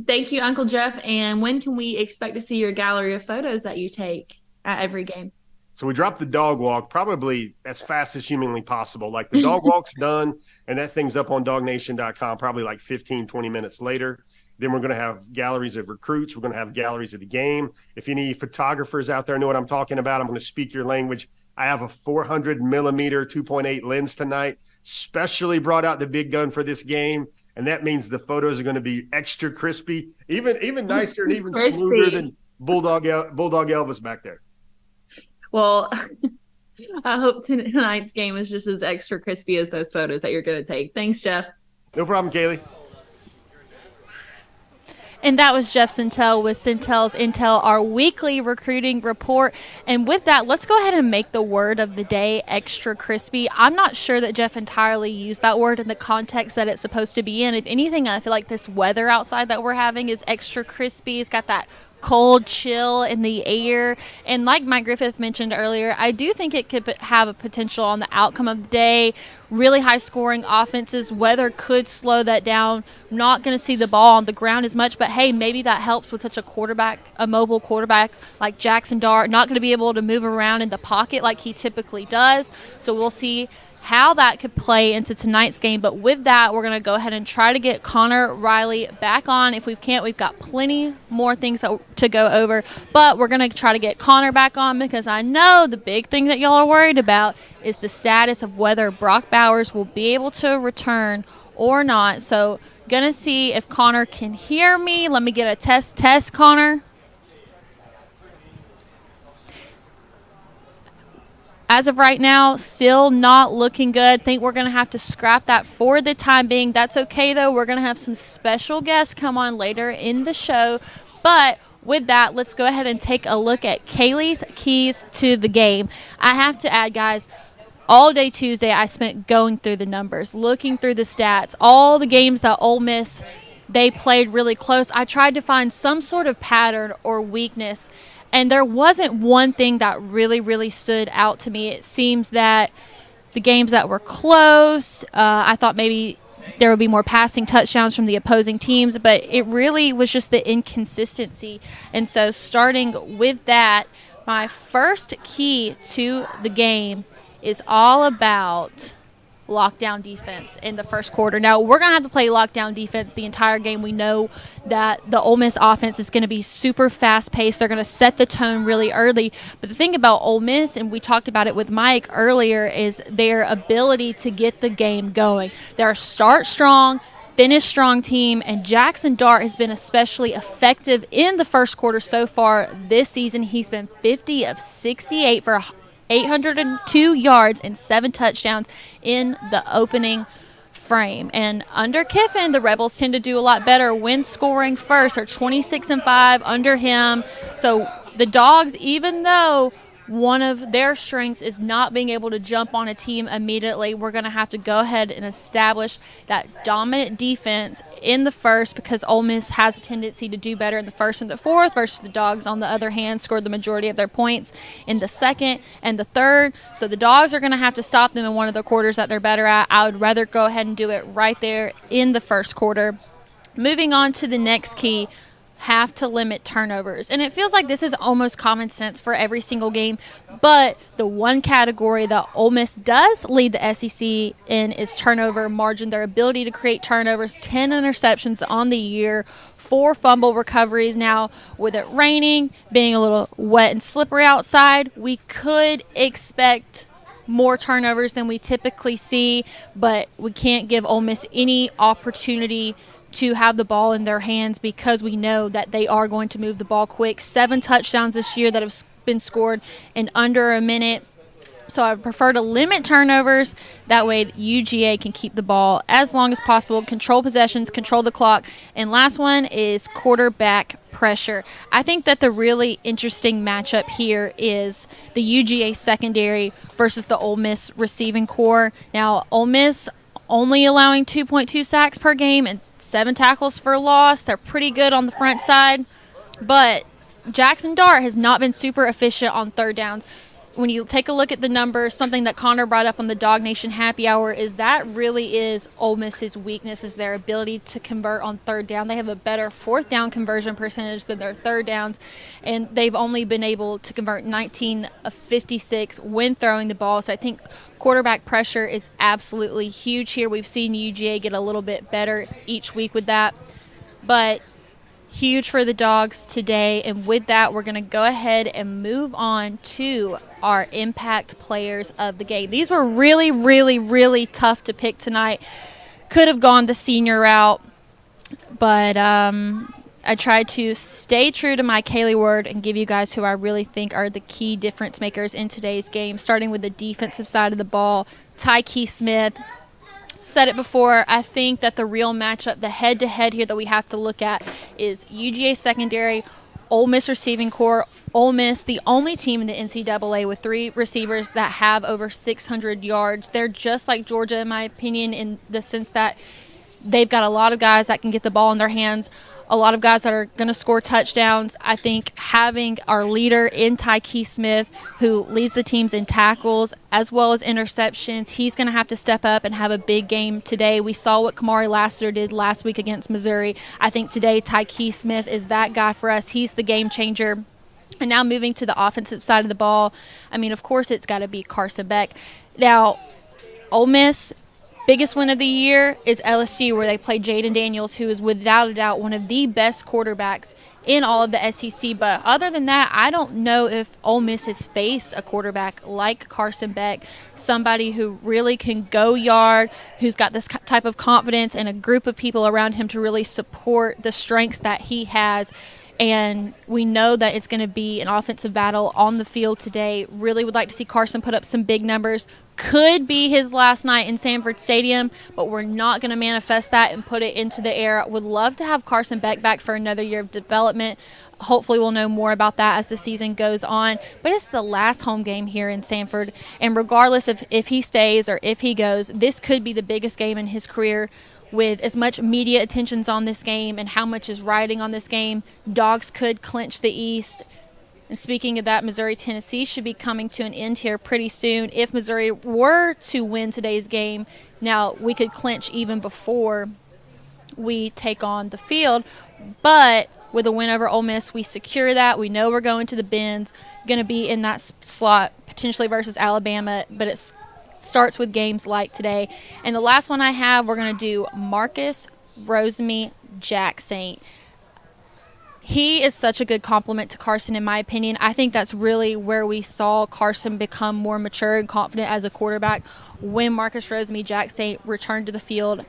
Thank you, Uncle Jeff. And when can we expect to see your gallery of photos that you take at every game? So we dropped the dog walk probably as fast as humanly possible. Like the dog walk's done, and that thing's up on DawgNation.com probably like 15, 20 minutes later. Then we're going to have galleries of recruits. We're going to have galleries of the game. If any photographers out there know what I'm talking about, I'm going to speak your language. I have a 400 millimeter 2.8 lens tonight, specially brought out the big gun for this game. And that means the photos are going to be extra crispy, even nicer and even smoother than Bulldog Elvis back there. Well, I hope tonight's game is just as extra crispy as those photos that you're going to take. Thanks, Jeff. No problem, Kaylee. And that was Jeff Sintel with Sintel's Intel, our weekly recruiting report. And with that, let's go ahead and make the word of the day extra crispy. I'm not sure that Jeff entirely used that word in the context that it's supposed to be in. If anything, I feel like this weather outside that we're having is extra crispy. It's got that cold chill in the air, and like Mike Griffith mentioned earlier, I do think it could have a potential on the outcome of the day. Really high scoring offenses, weather could slow that down. Not going to see the ball on the ground as much, but hey, maybe that helps with such a mobile quarterback like Jackson Dart, not going to be able to move around in the pocket like he typically does. So we'll see how that could play into tonight's game. But with that, we're going to go ahead and try to get Connor Riley back on. If we can't, we've got plenty more things to go over. But we're going to try to get Connor back on because I know the big thing that y'all are worried about is the status of whether Brock Bowers will be able to return or not. So going to see if Connor can hear me. Let me get a test, Connor. As of right now, still not looking good. Think we're going to have to scrap that for the time being. That's okay, though. We're going to have some special guests come on later in the show. But with that, let's go ahead and take a look at Kaylee's keys to the game. I have to add, guys, all day Tuesday I spent going through the numbers, looking through the stats, all the games that Ole Miss, they played really close. I tried to find some sort of pattern or weakness. And there wasn't one thing that really stood out to me. It seems that the games that were close, I thought maybe there would be more passing touchdowns from the opposing teams, but it really was just the inconsistency. And so starting with that, my first key to the game is all about lockdown defense in the first quarter. Now, we're going to have to play lockdown defense the entire game. We know that the Ole Miss offense is going to be super fast-paced. They're going to set the tone really early. But the thing about Ole Miss, and we talked about it with Mike earlier, is their ability to get the game going. They're a start strong, finish strong team, and Jackson Dart has been especially effective in the first quarter so far this season. He's been 50 of 68 for 802 yards and 7 touchdowns in the opening frame. And under Kiffin, the Rebels tend to do a lot better when scoring first. They're 26-5 under him. So the Dogs, even though one of their strengths is not being able to jump on a team immediately, we're going to have to go ahead and establish that dominant defense in the first, because Ole Miss has a tendency to do better in the first and the fourth versus the Dogs, on the other hand, scored the majority of their points in the second and the third. So the Dogs are going to have to stop them in one of the quarters that they're better at. I would rather go ahead and do it right there in the first quarter. Moving on to the next key, have to limit turnovers. And it feels like this is almost common sense for every single game, but the one category that Ole Miss does lead the SEC in is turnover margin, their ability to create turnovers. 10 interceptions on the year, 4 fumble recoveries. Now, with it raining, being a little wet and slippery outside, we could expect more turnovers than we typically see, but we can't give Ole Miss any opportunity to have the ball in their hands, because we know that they are going to move the ball quick. 7 touchdowns this year that have been scored in under a minute. So I prefer to limit turnovers. That way UGA can keep the ball as long as possible, control possessions, control the clock. And last one is quarterback pressure. I think that the really interesting matchup here is the UGA secondary versus the Ole Miss receiving core. Now, Ole Miss only allowing 2.2 sacks per game and 7 tackles for loss. They're pretty good on the front side, but Jackson Dart has not been super efficient on third downs. When you take a look at the numbers, something that Connor brought up on the DawgNation Happy Hour is that really is Ole Miss's weakness, is their ability to convert on third down. They have a better fourth down conversion percentage than their third downs, and they've only been able to convert 19 of 56 when throwing the ball. So I think quarterback pressure is absolutely huge here. We've seen UGA get a little bit better each week with that, but huge for the Dogs today. And with that, we're going to go ahead and move on to our impact players of the game. These were really tough to pick tonight. Could have gone the senior route, but I tried to stay true to my Kaylee word and give you guys who I really think are the key difference makers in today's game, starting with the defensive side of the ball. Tyke Smith. Said it before, I think that the real matchup, the head-to-head here that we have to look at, is UGA secondary, Ole Miss receiving core. Ole Miss, the only team in the NCAA with 3 receivers that have over 600 yards. They're just like Georgia, in my opinion, in the sense that they've got a lot of guys that can get the ball in their hands, a lot of guys that are going to score touchdowns. I think having our leader in Tyke Smith, who leads the teams in tackles as well as interceptions, he's going to have to step up and have a big game today. We saw what Kamari Lassiter did last week against Missouri. I think today Tyke Smith is that guy for us. He's the game changer. And now moving to the offensive side of the ball, I mean, of course it's got to be Carson Beck. Now, Ole Miss, biggest win of the year is LSU, where they played Jaden Daniels, who is without a doubt one of the best quarterbacks in all of the SEC. But other than that, I don't know if Ole Miss has faced a quarterback like Carson Beck, somebody who really can go yard, who's got this type of confidence and a group of people around him to really support the strengths that he has. And we know that it's going to be an offensive battle on the field today. Really would like to see Carson put up some big numbers. Could be his last night in Sanford Stadium, but we're not going to manifest that and put it into the air. Would love to have Carson Beck back for another year of development. Hopefully we'll know more about that as the season goes on. But it's the last home game here in Sanford. And regardless of if he stays or if he goes, this could be the biggest game in his career. With as much media attention's on this game and how much is riding on this game, Dogs could clinch the East. And speaking of that, Missouri-Tennessee should be coming to an end here pretty soon. If Missouri were to win today's game, now we could clinch even before we take on the field. But with a win over Ole Miss, we secure that. We know we're going to the Benz, going to be in that slot potentially versus Alabama, but it starts with games like today. And the last one I have, we're going to do Marcus Rosemy Jackson. He is such a good compliment to Carson, in my opinion. I think that's really where we saw Carson become more mature and confident as a quarterback when Marcus Rosemy Jackson returned to the field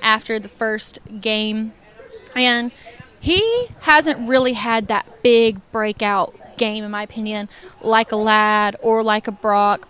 after the first game. And he hasn't really had that big breakout game, in my opinion, like a Ladd or like a Brock.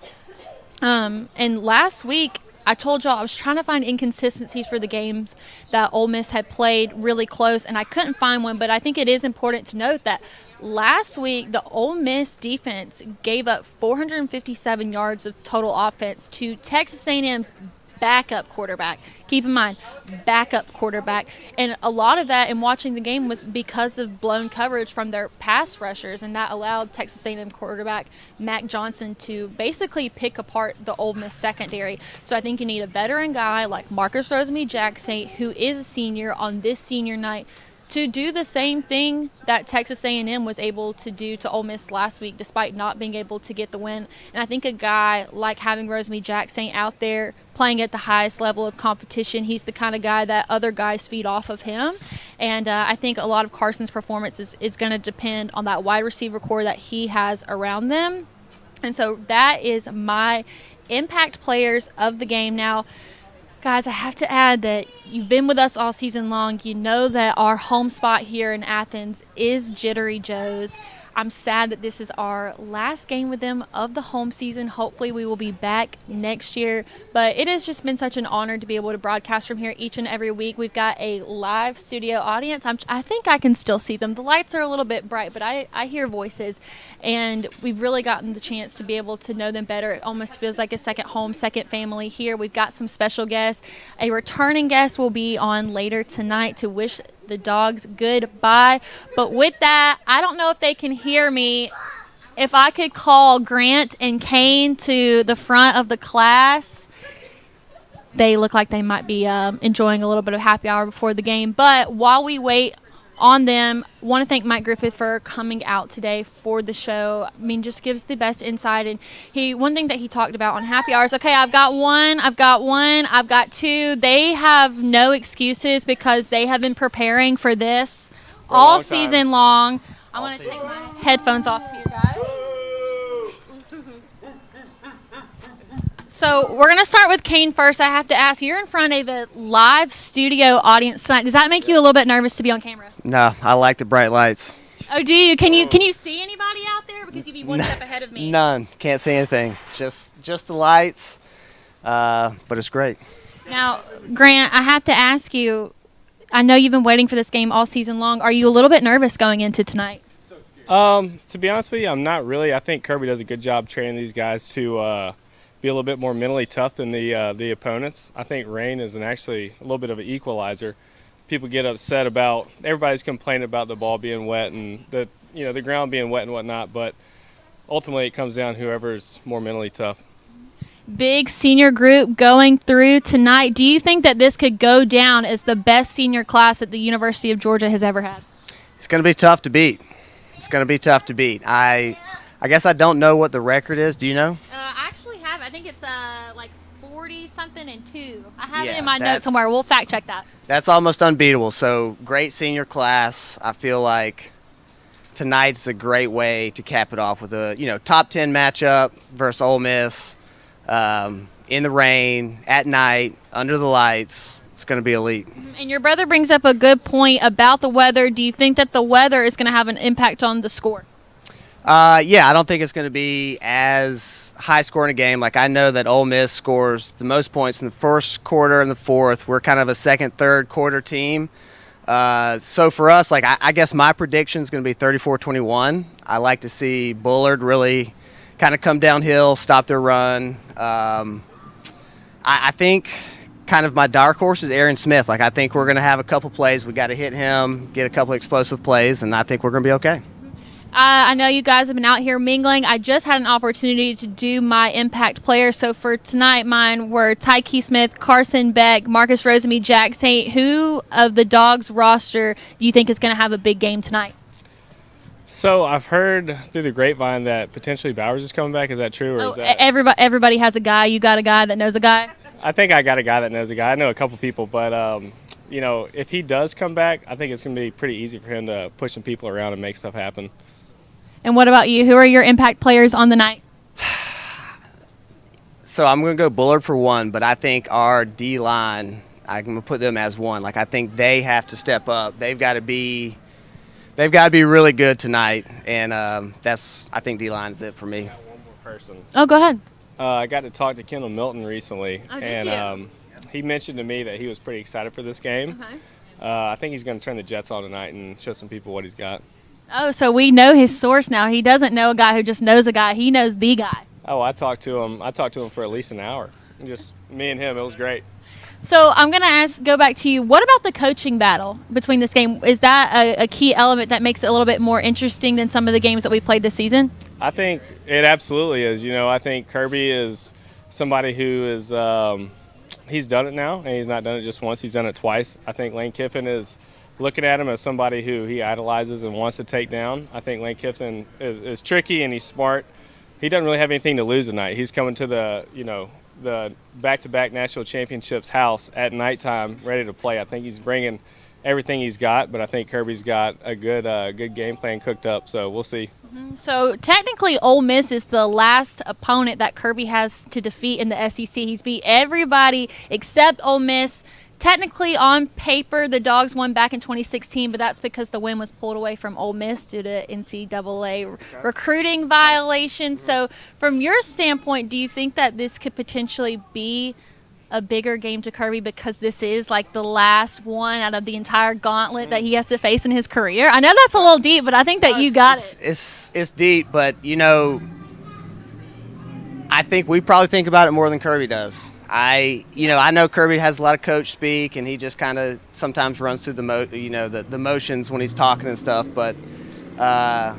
And last week, I told y'all I was trying to find inconsistencies for the games that Ole Miss had played really close, and I couldn't find one. But I think it is important to note that last week, the Ole Miss defense gave up 457 yards of total offense to Texas A&M's backup quarterback. Keep in mind, backup quarterback. And a lot of that in watching the game was because of blown coverage from their pass rushers, and that allowed Texas A&M quarterback Mac Johnson to basically pick apart the Ole Miss secondary. So I think you need a veteran guy like Marcus Rosemy Jackson, who is a senior on this senior night, to do the same thing that Texas A&M was able to do to Ole Miss last week despite not being able to get the win. And I think a guy like having Rosemy Jackson out there playing at the highest level of competition, he's the kind of guy that other guys feed off of him. And I think a lot of Carson's performance is going to depend on that wide receiver core that he has around them. And so that is my impact players of the game. Now, guys, I have to add that you've been with us all season long. You know that our home spot here in Athens is Jittery Joe's. I'm sad that this is our last game with them of the home season. Hopefully we will be back next year. But it has just been such an honor to be able to broadcast from here each and every week. We've got a live studio audience. I think I can still see them. The lights are a little bit bright, but I hear voices. And we've really gotten the chance to be able to know them better. It almost feels like a second home, second family here. We've got some special guests. A returning guest will be on later tonight to wish the dogs goodbye. But with that, I don't know if they can hear me. If I could call Grant and Kane to the front of the class. They look like they might be enjoying a little bit of happy hour before the game. But while we wait on them, want to thank Mike Griffith for coming out today for the show. I mean, just gives the best insight. And one thing that he talked about on happy hours, okay, I've got one, I've got two. They have no excuses because they have been preparing for this all season long. I want to take my headphones off here, guys. So we're going to start with Kane first. I have to ask, you're in front of a live studio audience tonight. Does that make you a little bit nervous to be on camera? No, I like the bright lights. Oh, do you? Can you see anybody out there? Because you'd be one step ahead of me. None. Can't see anything. Just the lights, but it's great. Now, Grant, I have to ask you, I know you've been waiting for this game all season long. Are you a little bit nervous going into tonight? To be honest with you, I'm not really. I think Kirby does a good job training these guys to be a little bit more mentally tough than the opponents. I think rain is actually a little bit of an equalizer. People get upset about, everybody's complaining about the ball being wet and the ground being wet and whatnot, but ultimately it comes down to whoever's more mentally tough. Big senior group going through tonight. Do you think that this could go down as the best senior class that the University of Georgia has ever had? It's going to be tough to beat. I guess I don't know what the record is. Do you know? I actually have. I think it's like 40-something and 2. I have it in my notes somewhere. We'll fact check that. That's almost unbeatable. So great senior class. I feel like tonight's a great way to cap it off with a top 10 matchup versus Ole Miss in the rain at night under the lights. It's going to be elite. And your brother brings up a good point about the weather. Do you think that the weather is going to have an impact on the score? Yeah, I don't think it's going to be as high scoring a game. Like, I know that Ole Miss scores the most points in the first quarter and the fourth. We're kind of a second, third quarter team. So for us, like, I guess my prediction is going to be 34-21. I like to see Bullard really kind of come downhill, stop their run. I think kind of my dark horse is Aaron Smith. Like, I think we're going to have a couple plays. We got to hit him, get a couple explosive plays, and I think we're going to be okay. I know you guys have been out here mingling. I just had an opportunity to do my impact players. So for tonight, mine were Tyke Smith, Carson Beck, Marcus Rosemy, Jack Saint. Who of the Dogs roster do you think is going to have a big game tonight? So I've heard through the grapevine that potentially Bowers is coming back. Is that true? Or is that... Everybody has a guy. You got a guy that knows a guy? I think I got a guy that knows a guy. I know a couple people, but if he does come back, I think it's going to be pretty easy for him to push some people around and make stuff happen. And what about you? Who are your impact players on the night? So I'm going to go Bullard for one, but I think our D-line, I'm going to put them as one. Like, I think they have to step up. They've got to be really good tonight, and I think D-line is it for me. I got one more person. Oh, go ahead. I got to talk to Kendall Milton recently, Oh, did and you? he mentioned to me that he was pretty excited for this game. Okay. I think he's going to turn the Jets on tonight and show some people what he's got. Oh, so we know his source now. He doesn't know a guy who just knows a guy. He knows the guy. Oh, I talked to him for at least an hour. Just me and him. It was great. So I'm going to go back to you. What about the coaching battle between this game? Is that a key element that makes it a little bit more interesting than some of the games that we played this season? I think it absolutely is. I think Kirby is somebody who is he's done it now, and he's not done it just once. He's done it twice. I think Lane Kiffin is looking at him as somebody who he idolizes and wants to take down. I think Lane Kiffin is tricky and he's smart. He doesn't really have anything to lose tonight. He's coming to the back-to-back national championships house at nighttime ready to play. I think he's bringing everything he's got, but I think Kirby's got a good game plan cooked up, so we'll see. So technically Ole Miss is the last opponent that Kirby has to defeat in the SEC. He's beat everybody except Ole Miss. Technically, on paper, the Dogs won back in 2016, but that's because the win was pulled away from Ole Miss due to NCAA recruiting violations. So from your standpoint, do you think that this could potentially be a bigger game to Kirby because this is like the last one out of the entire gauntlet that he has to face in his career? I know that's a little deep, but I think that you got it. It's deep, but, I think we probably think about it more than Kirby does. I know Kirby has a lot of coach speak, and he just kind of sometimes runs through the motions when he's talking and stuff. But I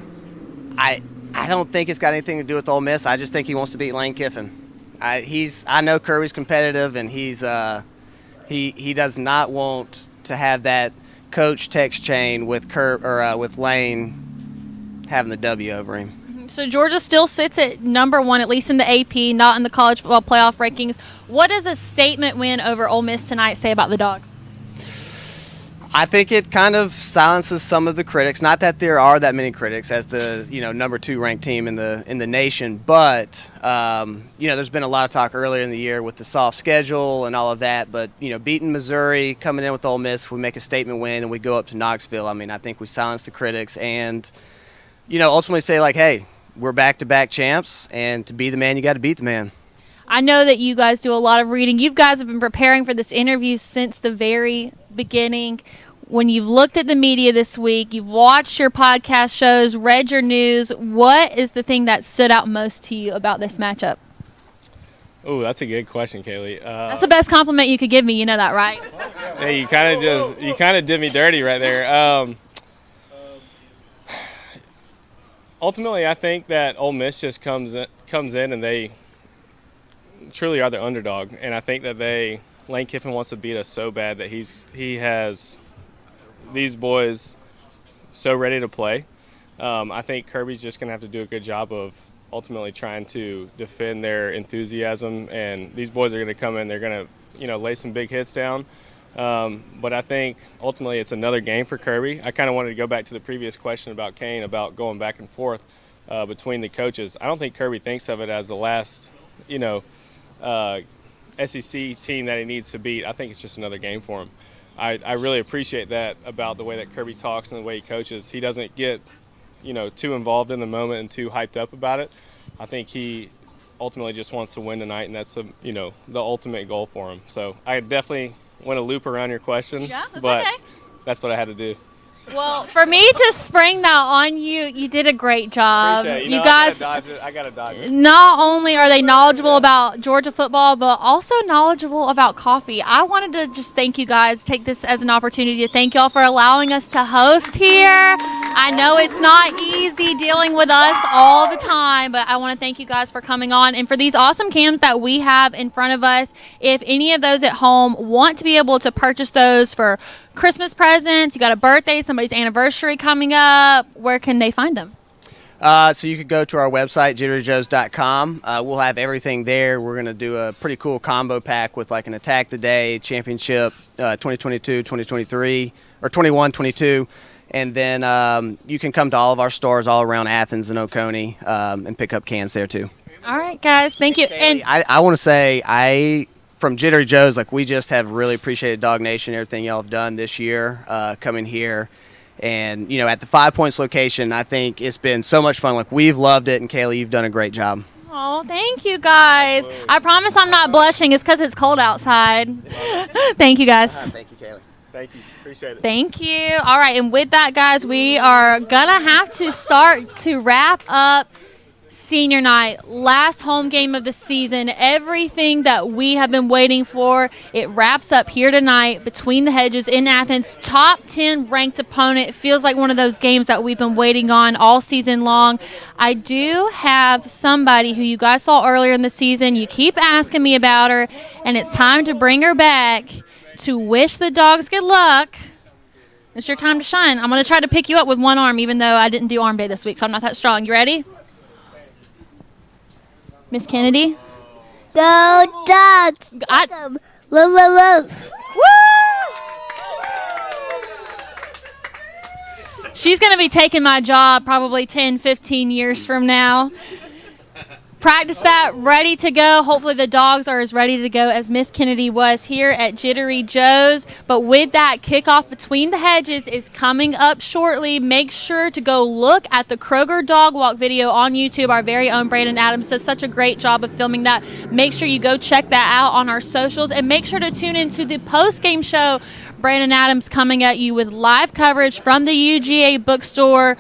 don't think it's got anything to do with Ole Miss. I just think he wants to beat Lane Kiffin. I know Kirby's competitive, and he does not want to have that coach text chain with with Lane having the W over him. So Georgia still sits at number one, at least in the AP, not in the college football playoff rankings. What does a statement win over Ole Miss tonight say about the Dogs? I think it kind of silences some of the critics. Not that there are that many critics as the number 2 ranked team in the nation, but there's been a lot of talk earlier in the year with the soft schedule and all of that. But beating Missouri, coming in with Ole Miss, we make a statement win and we go up to Knoxville. I mean, I think we silence the critics and ultimately say like, hey, we're back-to-back champs, and to be the man, you got to beat the man. I know that you guys do a lot of reading. You guys have been preparing for this interview since the very beginning. When you've looked at the media this week, you've watched your podcast shows, read your news, what is the thing that stood out most to you about this matchup? Oh, that's a good question, Kaylee. That's the best compliment you could give me. You know that, right? Hey, you kind of did me dirty right there. Ultimately, I think that Ole Miss just comes in and they truly are the underdog, and I think that Lane Kiffin wants to beat us so bad that he has these boys so ready to play. I think Kirby's just going to have to do a good job of ultimately trying to defend their enthusiasm, and these boys are going to come in. They're going to lay some big hits down. But I think ultimately it's another game for Kirby. I kind of wanted to go back to the previous question about Kane about going back and forth between the coaches. I don't think Kirby thinks of it as the last, SEC team that he needs to beat. I think it's just another game for him. I really appreciate that about the way that Kirby talks and the way he coaches. He doesn't get, too involved in the moment and too hyped up about it. I think he ultimately just wants to win tonight, and that's the ultimate goal for him. So I definitely want to loop around your question, but okay. That's what I had to do. Well, for me to spring that on you, you did a great job. Appreciate it. You guys, I gotta dodge it. not only are they knowledgeable about Georgia football, but also knowledgeable about coffee. I wanted to just thank you guys, take this as an opportunity to thank y'all for allowing us to host here. I know it's not easy dealing with us all the time, but I want to thank you guys for coming on and for these awesome cams that we have in front of us. If any of those at home want to be able to purchase those for Christmas presents, you got a birthday, somebody's anniversary coming up, where can they find them? So you could go to our website, jitteryjoes.com. We'll have everything there. We're going to do a pretty cool combo pack with like an Attack the Day, Championship 2022, 2023, or 21, 22. And then you can come to all of our stores all around Athens and Oconee and pick up cans there too. All right, guys, thank you. And I want to say, from Jittery Joe's, like, we just have really appreciated DawgNation, everything y'all have done this year, coming here. And, you know, at the 5 Points location, I think it's been so much fun. Like, we've loved it, and Kaylee, you've done a great job. Oh, thank you, guys. I promise I'm not blushing. It's because it's cold outside. Thank you, guys. Thank you, Kaylee. Thank you. Appreciate it. Thank you. All right, and with that, guys, we are going to have to start to wrap up senior night, last home game of the season. Everything that we have been waiting for, it wraps up here tonight between the hedges in Athens. Top 10 ranked opponent. It feels like one of those games that we've been waiting on all season long. I do have somebody who you guys saw earlier in the season. You keep asking me about her, and it's time to bring her back to wish the Dogs good luck. It's your time to shine. I'm going to try to pick you up with one arm, even though I didn't do arm day this week, so I'm not that strong. You ready? Miss Kennedy? Go Dogs! Woof, woof, woof. She's going to be taking my job probably 10, 15 years from now. Practice that, ready to go. Hopefully the Dogs are as ready to go as Miss Kennedy was here at Jittery Joe's. But with that, kickoff between the hedges is coming up shortly. Make sure to go look at the Kroger Dog Walk video on YouTube. Our very own Brandon Adams does such a great job of filming that. Make sure you go check that out on our socials. And make sure to tune into the post-game show. Brandon Adams coming at you with live coverage from the UGA bookstore.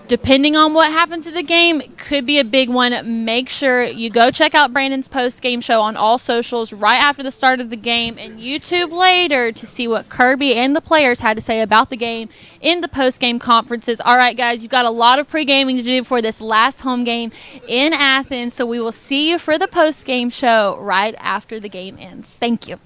Depending on what happens to the game, it could be a big one. Make sure you go check out Brandon's post-game show on all socials right after the start of the game, and YouTube later to see what Kirby and the players had to say about the game in the post-game conferences. All right, guys, you've got a lot of pre-gaming to do for this last home game in Athens, so we will see you for the post-game show right after the game ends. Thank you.